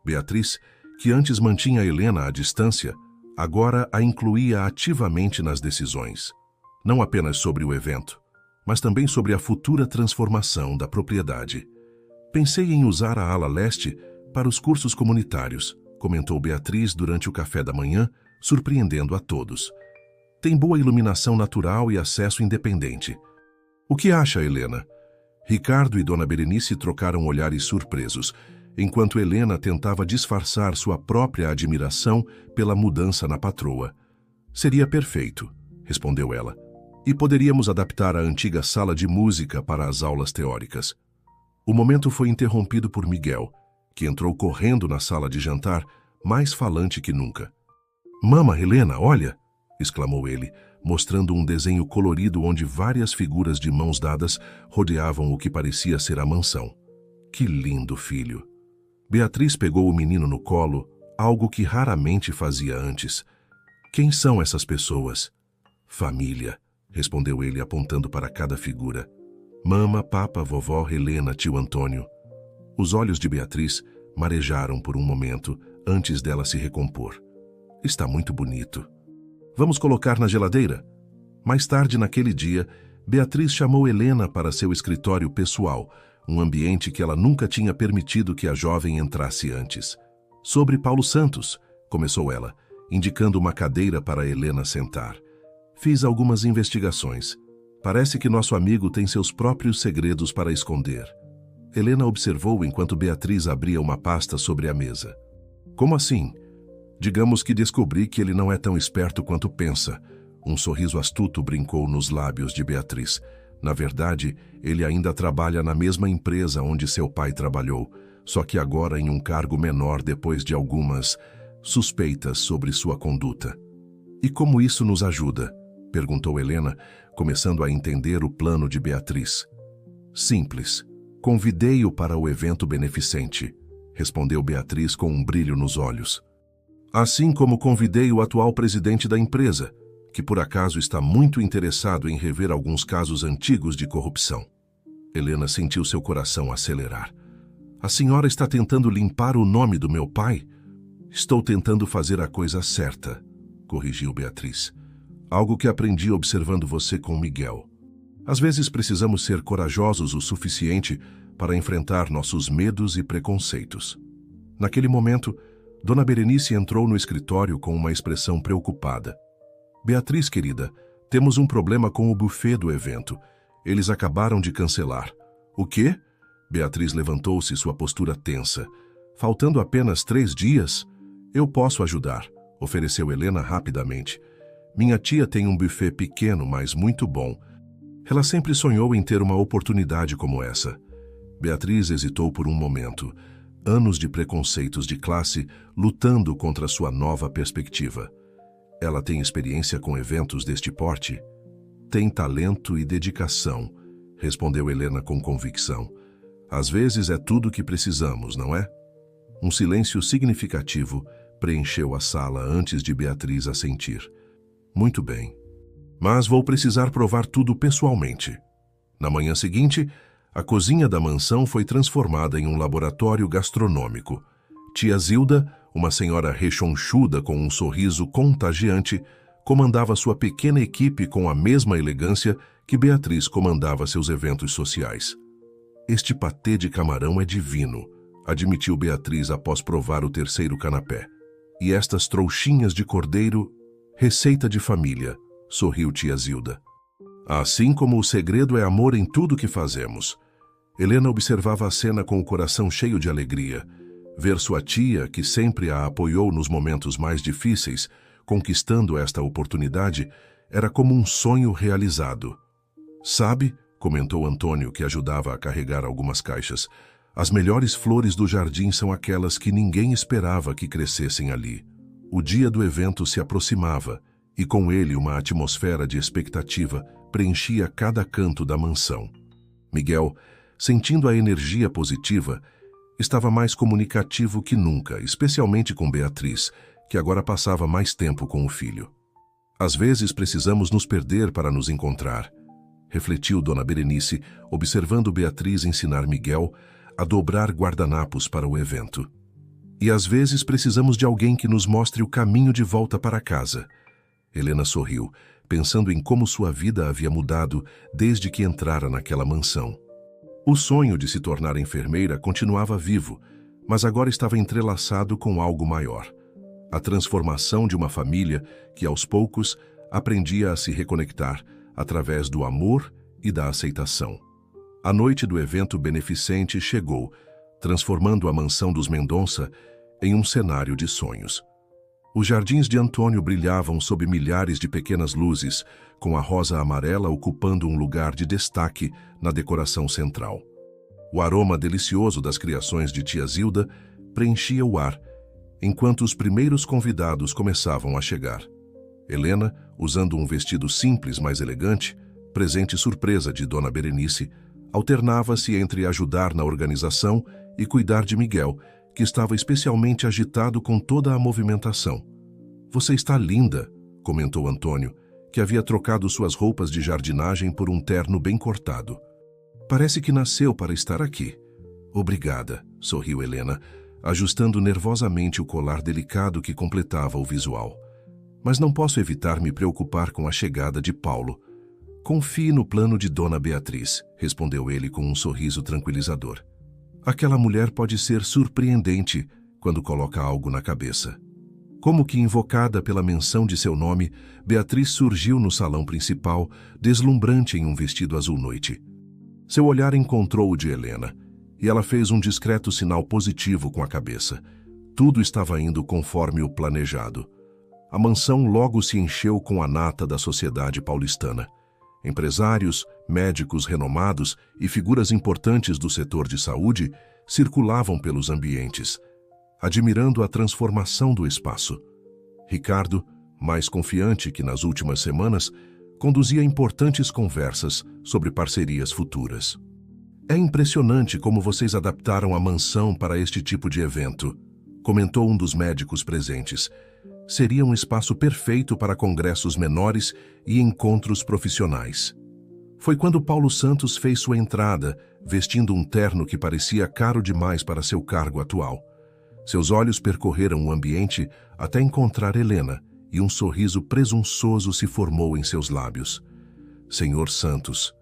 Beatriz, que antes mantinha Helena à distância, agora a incluía ativamente nas decisões, não apenas sobre o evento, mas também sobre a futura transformação da propriedade. Pensei em usar a ala leste para os cursos comunitários, comentou Beatriz durante o café da manhã, surpreendendo a todos. Tem boa iluminação natural e acesso independente. O que acha, Helena? Ricardo e Dona Berenice trocaram olhares surpresos, enquanto Helena tentava disfarçar sua própria admiração pela mudança na patroa. Seria perfeito, respondeu ela, e poderíamos adaptar a antiga sala de música para as aulas teóricas. O momento foi interrompido por Miguel, que entrou correndo na sala de jantar, mais falante que nunca. Mama, Helena, olha! Exclamou ele, mostrando um desenho colorido onde várias figuras de mãos dadas rodeavam o que parecia ser a mansão. Que lindo, filho! Beatriz pegou o menino no colo, algo que raramente fazia antes. Quem são essas pessoas? Família, respondeu ele apontando para cada figura. Mama, papa, vovó, Helena, tio Antônio. Os olhos de Beatriz marejaram por um momento antes dela se recompor. Está muito bonito. Vamos colocar na geladeira? Mais tarde naquele dia, Beatriz chamou Helena para seu escritório pessoal, um ambiente que ela nunca tinha permitido que a jovem entrasse antes. Sobre Paulo Santos, começou ela, indicando uma cadeira para Helena sentar. Fiz algumas investigações. Parece que nosso amigo tem seus próprios segredos para esconder. Helena observou enquanto Beatriz abria uma pasta sobre a mesa. Como assim? Digamos que descobri que ele não é tão esperto quanto pensa. Um sorriso astuto brincou nos lábios de Beatriz. Na verdade, ele ainda trabalha na mesma empresa onde seu pai trabalhou, só que agora em um cargo menor depois de algumas suspeitas sobre sua conduta. E como isso nos ajuda? Perguntou Helena, começando a entender o plano de Beatriz. Simples. Convidei-o para o evento beneficente, respondeu Beatriz com um brilho nos olhos. Assim como convidei o atual presidente da empresa, que por acaso está muito interessado em rever alguns casos antigos de corrupção. Helena sentiu seu coração acelerar. A senhora está tentando limpar o nome do meu pai? Estou tentando fazer a coisa certa, corrigiu Beatriz. Algo que aprendi observando você com Miguel. Às vezes precisamos ser corajosos o suficiente para enfrentar nossos medos e preconceitos. Naquele momento, Dona Berenice entrou no escritório com uma expressão preocupada. Beatriz, querida, temos um problema com o buffet do evento. Eles acabaram de cancelar. O quê? Beatriz levantou-se, sua postura tensa. Faltando apenas 3 dias? Eu posso ajudar, ofereceu Helena rapidamente. Minha tia tem um buffet pequeno, mas muito bom. Ela sempre sonhou em ter uma oportunidade como essa. Beatriz hesitou por um momento. Anos de preconceitos de classe lutando contra sua nova perspectiva. Ela tem experiência com eventos deste porte? Tem talento e dedicação, respondeu Helena com convicção. Às vezes é tudo o que precisamos, não é? Um silêncio significativo preencheu a sala antes de Beatriz assentir. Muito bem. Mas vou precisar provar tudo pessoalmente. Na manhã seguinte, a cozinha da mansão foi transformada em um laboratório gastronômico. Tia Zilda, uma senhora rechonchuda com um sorriso contagiante, comandava sua pequena equipe com a mesma elegância que Beatriz comandava seus eventos sociais. Este patê de camarão é divino, admitiu Beatriz após provar o 3º canapé. E estas trouxinhas de cordeiro, receita de família, sorriu tia Zilda. Assim como o segredo é amor em tudo que fazemos. Helena observava a cena com o coração cheio de alegria. Ver sua tia, que sempre a apoiou nos momentos mais difíceis, conquistando esta oportunidade, era como um sonho realizado. Sabe, comentou Antônio, que ajudava a carregar algumas caixas, as melhores flores do jardim são aquelas que ninguém esperava que crescessem ali. O dia do evento se aproximava, e com ele uma atmosfera de expectativa preenchia cada canto da mansão. Miguel, sentindo a energia positiva, estava mais comunicativo que nunca, especialmente com Beatriz, que agora passava mais tempo com o filho. Às vezes precisamos nos perder para nos encontrar. refletiu Dona Berenice, observando Beatriz ensinar Miguel a dobrar guardanapos para o evento. E às vezes precisamos de alguém que nos mostre o caminho de volta para casa. Helena sorriu, pensando em como sua vida havia mudado desde que entrara naquela mansão. O sonho de se tornar enfermeira continuava vivo, mas agora estava entrelaçado com algo maior. A transformação de uma família que, aos poucos, aprendia a se reconectar através do amor e da aceitação. A noite do evento beneficente chegou, transformando a mansão dos Mendonça em um cenário de sonhos. Os jardins de Antônio brilhavam sob milhares de pequenas luzes, com a rosa amarela ocupando um lugar de destaque na decoração central. O aroma delicioso das criações de tia Zilda preenchia o ar, enquanto os primeiros convidados começavam a chegar. Helena, usando um vestido simples, mas elegante, presente surpresa de Dona Berenice, alternava-se entre ajudar na organização e cuidar de Miguel, que estava especialmente agitado com toda a movimentação. "Você está linda", comentou Antônio, que havia trocado suas roupas de jardinagem por um terno bem cortado. "Parece que nasceu para estar aqui." "Obrigada", sorriu Helena, ajustando nervosamente o colar delicado que completava o visual. "Mas não posso evitar me preocupar com a chegada de Paulo." "Confie no plano de Dona Beatriz", respondeu ele com um sorriso tranquilizador. "Aquela mulher pode ser surpreendente quando coloca algo na cabeça." Como que invocada pela menção de seu nome, Beatriz surgiu no salão principal, deslumbrante em um vestido azul noite. Seu olhar encontrou o de Helena, e ela fez um discreto sinal positivo com a cabeça. Tudo estava indo conforme o planejado. A mansão logo se encheu com a nata da sociedade paulistana. Empresários, médicos renomados e figuras importantes do setor de saúde circulavam pelos ambientes, admirando a transformação do espaço. Ricardo, mais confiante que nas últimas semanas, conduzia importantes conversas sobre parcerias futuras. "É impressionante como vocês adaptaram a mansão para este tipo de evento", comentou um dos médicos presentes. "Seria um espaço perfeito para congressos menores e encontros profissionais." Foi quando Paulo Santos fez sua entrada, vestindo um terno que parecia caro demais para seu cargo atual. Seus olhos percorreram o ambiente até encontrar Helena, e um sorriso presunçoso se formou em seus lábios. "Senhor Santos."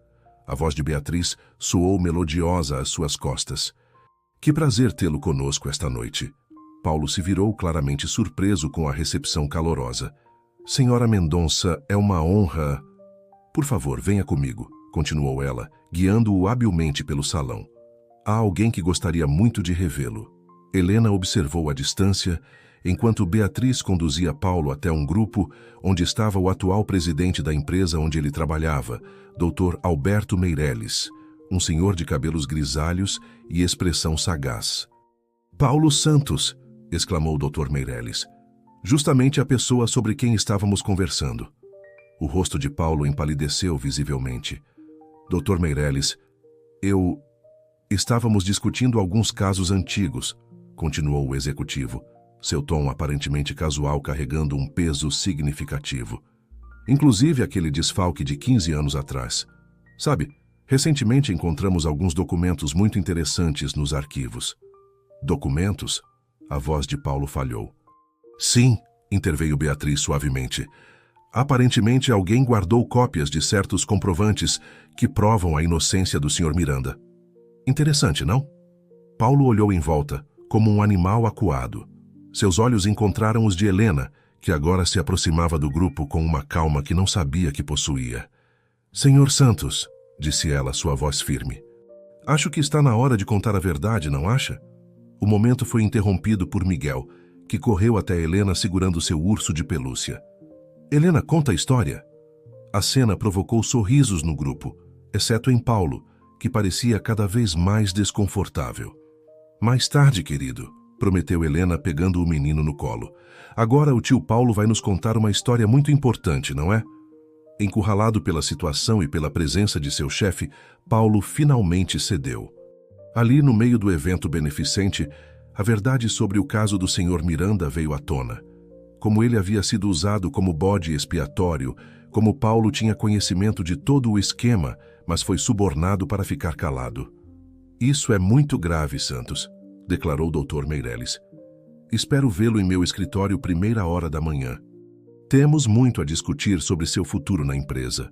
A voz de Beatriz soou melodiosa às suas costas. "Que prazer tê-lo conosco esta noite." Paulo se virou claramente surpreso com a recepção calorosa. "Senhora Mendonça, é uma honra." "Por favor, venha comigo", continuou ela, guiando-o habilmente pelo salão. "Há alguém que gostaria muito de revê-lo." Helena observou à distância, enquanto Beatriz conduzia Paulo até um grupo onde estava o atual presidente da empresa onde ele trabalhava, Dr. Alberto Meireles, um senhor de cabelos grisalhos e expressão sagaz. "Paulo Santos", exclamou o Dr. Meireles, "justamente a pessoa sobre quem estávamos conversando." O rosto de Paulo empalideceu visivelmente. "Dr. Meireles, estávamos discutindo alguns casos antigos", continuou o executivo, seu tom aparentemente casual carregando um peso significativo. "Inclusive aquele desfalque de 15 anos atrás. Sabe, recentemente encontramos alguns documentos muito interessantes nos arquivos." "Documentos?" A voz de Paulo falhou. "Sim", interveio Beatriz suavemente. "Aparentemente alguém guardou cópias de certos comprovantes que provam a inocência do Sr. Miranda." "Interessante, não?" Paulo olhou em volta, como um animal acuado. Seus olhos encontraram os de Helena, que agora se aproximava do grupo com uma calma que não sabia que possuía. "Senhor Santos", disse ela, sua voz firme, "acho que está na hora de contar a verdade, não acha?" O momento foi interrompido por Miguel, que correu até Helena segurando seu urso de pelúcia. "Helena, conta a história." A cena provocou sorrisos no grupo, exceto em Paulo, que parecia cada vez mais desconfortável. "Mais tarde, querido", prometeu Helena pegando o menino no colo. "Agora o tio Paulo vai nos contar uma história muito importante, não é?" Encurralado pela situação e pela presença de seu chefe, Paulo finalmente cedeu. Ali no meio do evento beneficente, a verdade sobre o caso do Sr. Miranda veio à tona. Como ele havia sido usado como bode expiatório, Como Paulo tinha conhecimento de todo o esquema, mas foi subornado para ficar calado. Isso é muito grave, Santos, declarou o Dr. Meireles. Espero vê-lo em meu escritório 1h da manhã. Temos muito a discutir sobre seu futuro na empresa.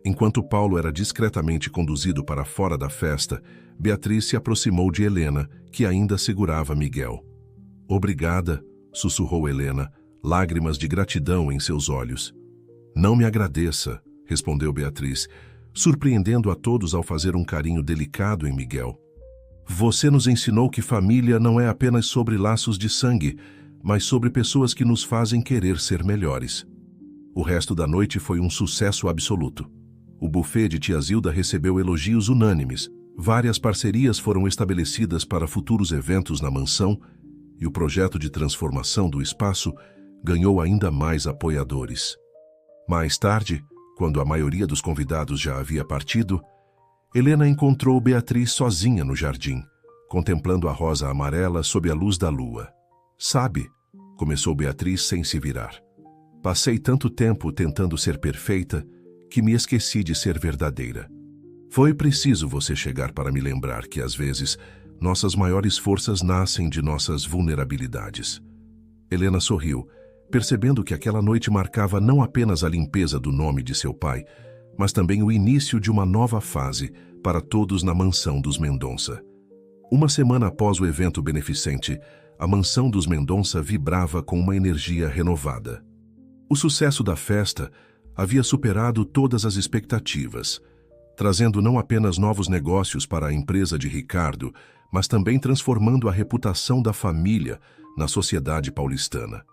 Enquanto Paulo era discretamente conduzido para fora da festa, Beatriz se aproximou de Helena, que ainda segurava Miguel. Obrigada, sussurrou Helena, lágrimas de gratidão em seus olhos. Não me agradeça, respondeu Beatriz, surpreendendo a todos ao fazer um carinho delicado em Miguel. Você nos ensinou que família não é apenas sobre laços de sangue, mas sobre pessoas que nos fazem querer ser melhores. O resto da noite foi um sucesso absoluto. O buffet de tia Zilda recebeu elogios unânimes, várias parcerias foram estabelecidas para futuros eventos na mansão e o projeto de transformação do espaço ganhou ainda mais apoiadores. Mais tarde, quando a maioria dos convidados já havia partido, Helena encontrou Beatriz sozinha no jardim, contemplando a rosa amarela sob a luz da lua. Sabe, começou Beatriz sem se virar. Passei tanto tempo tentando ser perfeita que me esqueci de ser verdadeira. Foi preciso você chegar para me lembrar que, às vezes, nossas maiores forças nascem de nossas vulnerabilidades. Helena sorriu, percebendo que aquela noite marcava não apenas a limpeza do nome de seu pai, mas também o início de uma nova fase para todos na mansão dos Mendonça. Uma semana após o evento beneficente, a mansão dos Mendonça vibrava com uma energia renovada. O sucesso da festa havia superado todas as expectativas, trazendo não apenas novos negócios para a empresa de Ricardo, mas também transformando a reputação da família na sociedade paulistana.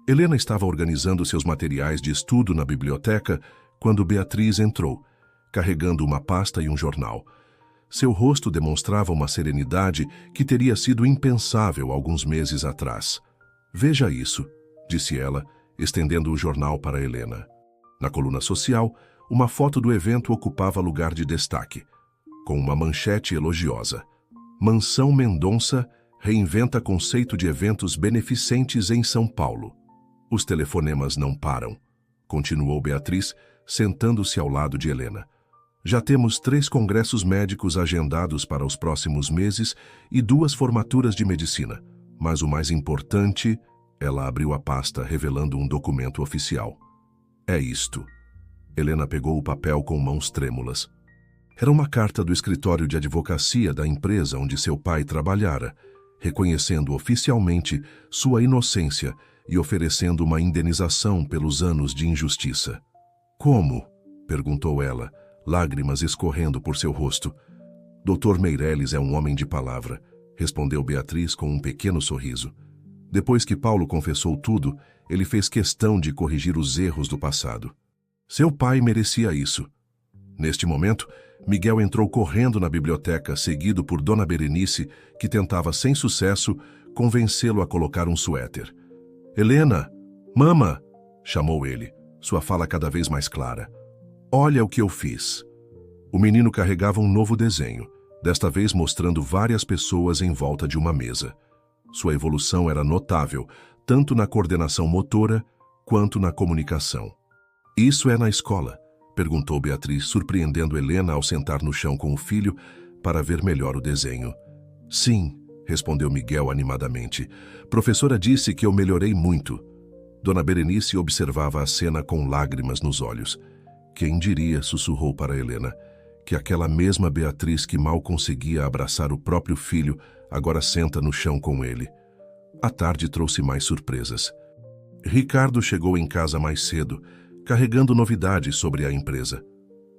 Helena estava organizando seus materiais de estudo na biblioteca quando Beatriz entrou, carregando uma pasta e um jornal. Seu rosto demonstrava uma serenidade que teria sido impensável alguns meses atrás. Veja isso, disse ela, estendendo o jornal para Helena. Na coluna social, uma foto do evento ocupava lugar de destaque, com uma manchete elogiosa. Mansão Mendonça reinventa conceito de eventos beneficentes em São Paulo. Os telefonemas não param, continuou Beatriz, sentando-se ao lado de Helena. Já temos 3 congressos médicos agendados para os próximos meses e 2 formaturas de medicina. Mas o mais importante, ela abriu a pasta revelando um documento oficial. É isto. Helena pegou o papel com mãos trêmulas. Era uma carta do escritório de advocacia da empresa onde seu pai trabalhara, reconhecendo oficialmente sua inocência e oferecendo uma indenização pelos anos de injustiça. Como? Perguntou ela, lágrimas escorrendo por seu rosto. Dr. Meireles é um homem de palavra, respondeu Beatriz com um pequeno sorriso. Depois que Paulo confessou tudo, ele fez questão de corrigir os erros do passado. Seu pai merecia isso. Neste momento, Miguel entrou correndo na biblioteca, seguido por Dona Berenice, que tentava sem sucesso convencê-lo a colocar um suéter. Helena! Mama! Chamou ele, sua fala cada vez mais clara. Olha o que eu fiz. O menino carregava um novo desenho, desta vez mostrando várias pessoas em volta de uma mesa. Sua evolução era notável, tanto na coordenação motora quanto na comunicação. Isso é na escola? Perguntou Beatriz, surpreendendo Helena ao sentar no chão com o filho para ver melhor o desenho. Sim, respondeu Miguel animadamente. Professora disse que eu melhorei muito. Dona Berenice observava a cena com lágrimas nos olhos. Quem diria, sussurrou para Helena, que aquela mesma Beatriz que mal conseguia abraçar o próprio filho agora senta no chão com ele. A tarde trouxe mais surpresas. Ricardo chegou em casa mais cedo, carregando novidades sobre a empresa.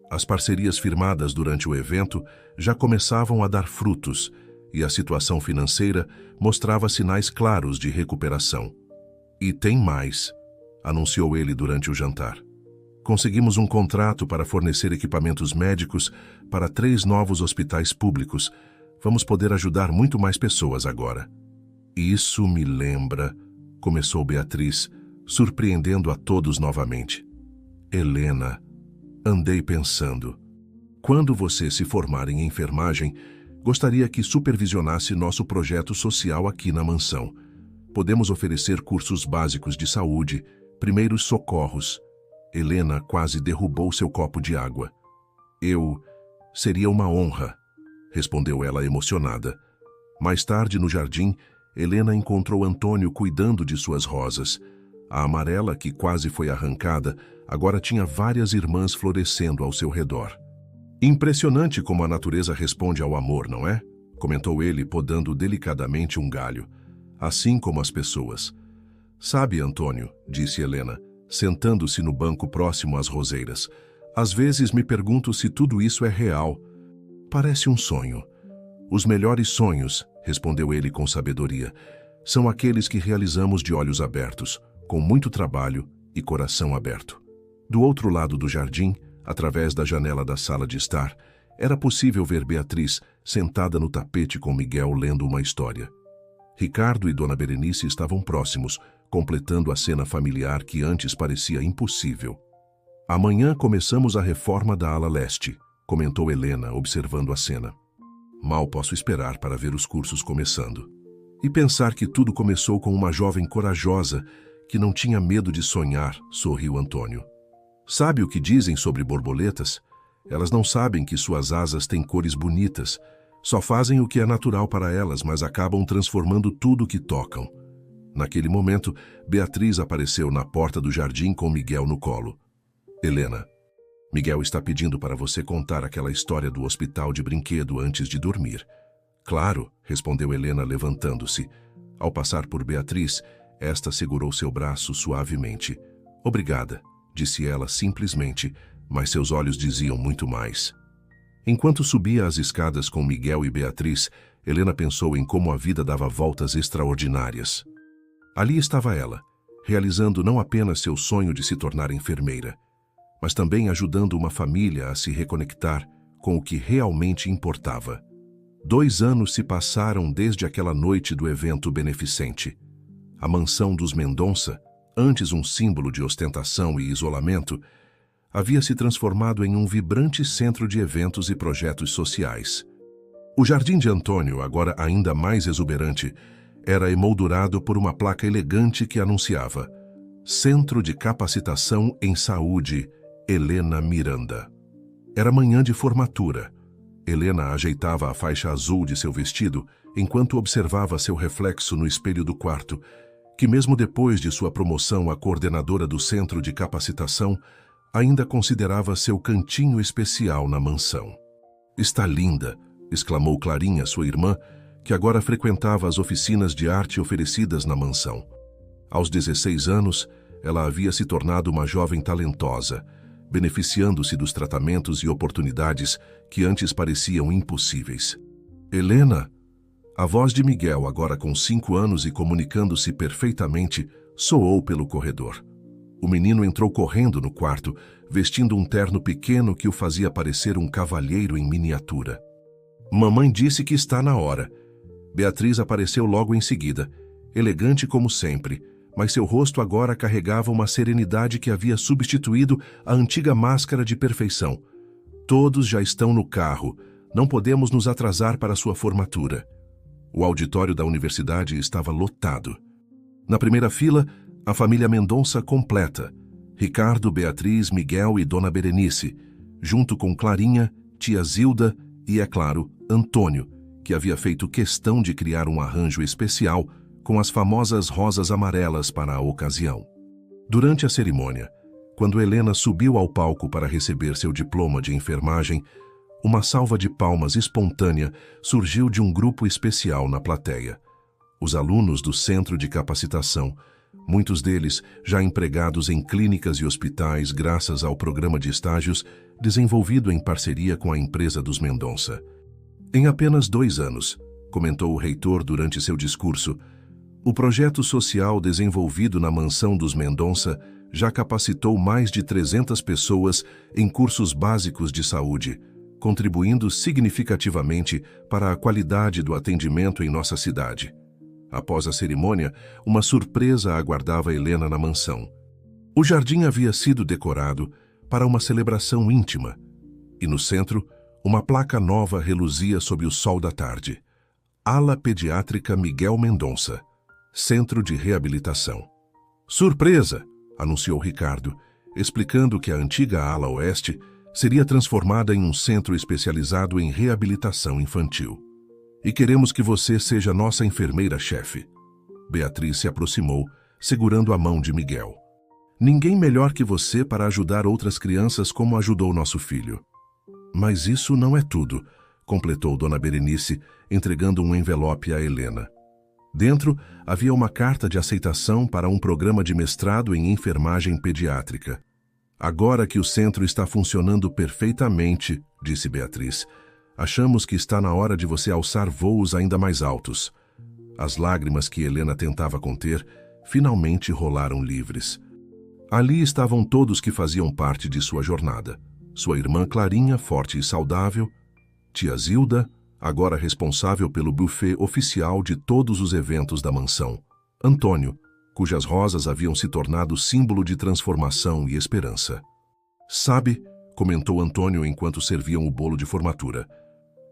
As parcerias firmadas durante o evento já começavam a dar frutos e a situação financeira mostrava sinais claros de recuperação. E tem mais, anunciou ele durante o jantar. Conseguimos um contrato para fornecer equipamentos médicos para 3 novos hospitais públicos. Vamos poder ajudar muito mais pessoas agora. Isso me lembra, começou Beatriz, surpreendendo a todos novamente. Helena, andei pensando. Quando você se formar em enfermagem, gostaria que supervisionasse nosso projeto social aqui na mansão. Podemos oferecer cursos básicos de saúde, primeiros socorros. Helena quase derrubou seu copo de água. Seria uma honra, respondeu ela emocionada. Mais tarde, no jardim, Helena encontrou Antônio cuidando de suas rosas. A amarela, que quase foi arrancada, agora tinha várias irmãs florescendo ao seu redor. Impressionante como a natureza responde ao amor, não é? Comentou ele, podando delicadamente um galho. Assim como as pessoas. Sabe, Antônio, disse Helena, sentando-se no banco próximo às roseiras, às vezes me pergunto se tudo isso é real. Parece um sonho. Os melhores sonhos, respondeu ele com sabedoria, são aqueles que realizamos de olhos abertos, com muito trabalho e coração aberto. Do outro lado do jardim, através da janela da sala de estar, era possível ver Beatriz sentada no tapete com Miguel lendo uma história. Ricardo e Dona Berenice estavam próximos, completando a cena familiar que antes parecia impossível. Amanhã começamos a reforma da ala leste, comentou Helena, observando a cena. Mal posso esperar para ver os cursos começando. E pensar que tudo começou com uma jovem corajosa que não tinha medo de sonhar, sorriu Antônio. Sabe o que dizem sobre borboletas? Elas não sabem que suas asas têm cores bonitas. Só fazem o que é natural para elas, mas acabam transformando tudo o que tocam. Naquele momento, Beatriz apareceu na porta do jardim com Miguel no colo. Helena, Miguel está pedindo para você contar aquela história do hospital de brinquedo antes de dormir. Claro, respondeu Helena levantando-se. Ao passar por Beatriz, esta segurou seu braço suavemente. Obrigada, disse ela simplesmente, mas seus olhos diziam muito mais. Enquanto subia as escadas com Miguel e Beatriz, Helena pensou em como a vida dava voltas extraordinárias. Ali estava ela, realizando não apenas seu sonho de se tornar enfermeira, mas também ajudando uma família a se reconectar com o que realmente importava. 2 anos se passaram desde aquela noite do evento beneficente. A mansão dos Mendonça, antes um símbolo de ostentação e isolamento, havia se transformado em um vibrante centro de eventos e projetos sociais. O jardim de Antônio, agora ainda mais exuberante, era emoldurado por uma placa elegante que anunciava Centro de Capacitação em Saúde, Helena Miranda. Era manhã de formatura. Helena ajeitava a faixa azul de seu vestido enquanto observava seu reflexo no espelho do quarto, que mesmo depois de sua promoção a coordenadora do Centro de Capacitação, ainda considerava seu cantinho especial na mansão. Está linda, exclamou Clarinha, sua irmã, que agora frequentava as oficinas de arte oferecidas na mansão. Aos 16 anos, ela havia se tornado uma jovem talentosa, beneficiando-se dos tratamentos e oportunidades que antes pareciam impossíveis. Helena, a voz de Miguel, agora com 5 anos e comunicando-se perfeitamente, soou pelo corredor. O menino entrou correndo no quarto, vestindo um terno pequeno que o fazia parecer um cavalheiro em miniatura. Mamãe disse que está na hora. Beatriz apareceu logo em seguida, elegante como sempre, mas seu rosto agora carregava uma serenidade que havia substituído a antiga máscara de perfeição. Todos já estão no carro, não podemos nos atrasar para sua formatura. O auditório da universidade estava lotado. Na primeira fila, a família Mendonça completa, Ricardo, Beatriz, Miguel e Dona Berenice, junto com Clarinha, tia Zilda e, é claro, Antônio, que havia feito questão de criar um arranjo especial com as famosas rosas amarelas para a ocasião. Durante a cerimônia, quando Helena subiu ao palco para receber seu diploma de enfermagem, uma salva de palmas espontânea surgiu de um grupo especial na plateia. Os alunos do Centro de Capacitação, muitos deles já empregados em clínicas e hospitais graças ao programa de estágios desenvolvido em parceria com a empresa dos Mendonça. Em apenas 2 anos, comentou o reitor durante seu discurso, o projeto social desenvolvido na mansão dos Mendonça já capacitou mais de 300 pessoas em cursos básicos de saúde, contribuindo significativamente para a qualidade do atendimento em nossa cidade. Após a cerimônia, uma surpresa aguardava Helena na mansão. O jardim havia sido decorado para uma celebração íntima, e no centro, uma placa nova reluzia sob o sol da tarde. Ala Pediátrica Miguel Mendonça, Centro de Reabilitação. Surpresa! Anunciou Ricardo. explicando que a antiga ala oeste seria transformada em um centro especializado em reabilitação infantil. E queremos que você seja nossa enfermeira-chefe. Beatriz se aproximou, segurando a mão de Miguel. Ninguém melhor que você para ajudar outras crianças como ajudou nosso filho. Mas isso não é tudo, completou Dona Berenice, entregando um envelope a Helena. Dentro havia uma carta de aceitação para um programa de mestrado em enfermagem pediátrica. Agora que o centro está funcionando perfeitamente, disse Beatriz, achamos que está na hora de você alçar voos ainda mais altos. As lágrimas que Helena tentava conter finalmente rolaram livres. Ali estavam todos que faziam parte de sua jornada. Sua irmã Clarinha, forte e saudável, tia Zilda, agora responsável pelo buffet oficial de todos os eventos da mansão, Antônio, cujas rosas haviam se tornado símbolo de transformação e esperança. Sabe, comentou Antônio enquanto serviam o bolo de formatura,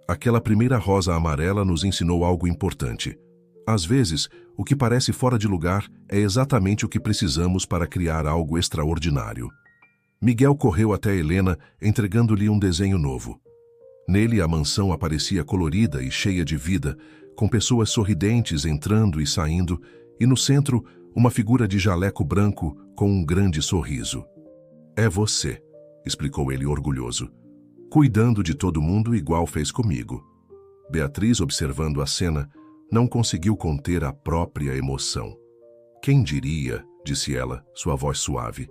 aquela primeira rosa amarela nos ensinou algo importante. Às vezes, o que parece fora de lugar é exatamente o que precisamos para criar algo extraordinário. Miguel correu até Helena, entregando-lhe um desenho novo. Nele, a mansão aparecia colorida e cheia de vida, com pessoas sorridentes entrando e saindo, e no centro, uma figura de jaleco branco com um grande sorriso. É você, explicou ele orgulhoso, cuidando de todo mundo igual fez comigo. Beatriz, observando a cena, não conseguiu conter a própria emoção. Quem diria, disse ela, sua voz suave,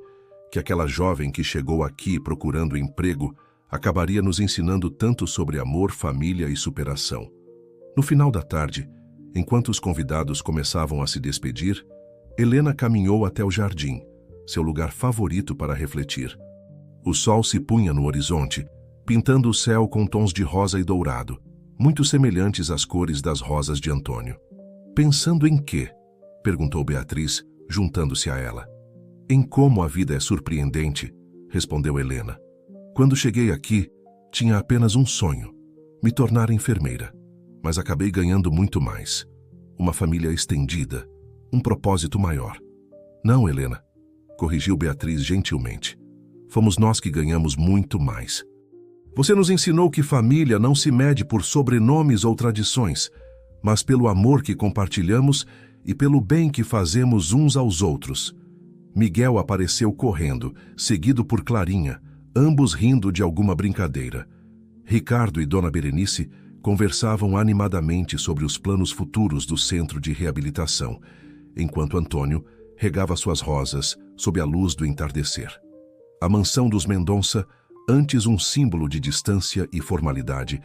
que aquela jovem que chegou aqui procurando emprego acabaria nos ensinando tanto sobre amor, família e superação. No final da tarde, enquanto os convidados começavam a se despedir, Helena caminhou até o jardim, seu lugar favorito para refletir. O sol se punha no horizonte, pintando o céu com tons de rosa e dourado, muito semelhantes às cores das rosas de Antônio. Pensando em quê? Perguntou Beatriz, juntando-se a ela. Em como a vida é surpreendente, respondeu Helena. Quando cheguei aqui, tinha apenas um sonho, me tornar enfermeira, mas acabei ganhando muito mais. Uma família estendida, um propósito maior. Não, Helena, corrigiu Beatriz gentilmente. Fomos nós que ganhamos muito mais. Você nos ensinou que família não se mede por sobrenomes ou tradições, mas pelo amor que compartilhamos e pelo bem que fazemos uns aos outros. Miguel apareceu correndo, seguido por Clarinha, ambos rindo de alguma brincadeira. Ricardo e Dona Berenice conversavam animadamente sobre os planos futuros do centro de reabilitação, enquanto Antônio regava suas rosas sob a luz do entardecer. A mansão dos Mendonça, antes um símbolo de distância e formalidade,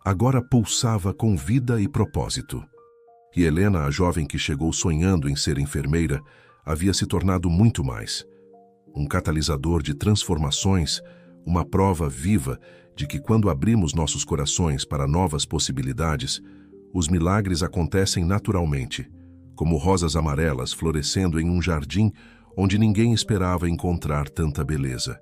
agora pulsava com vida e propósito. E Helena, a jovem que chegou sonhando em ser enfermeira, havia se tornado muito mais. Um catalisador de transformações, uma prova viva de que quando abrimos nossos corações para novas possibilidades, os milagres acontecem naturalmente, como rosas amarelas florescendo em um jardim onde ninguém esperava encontrar tanta beleza.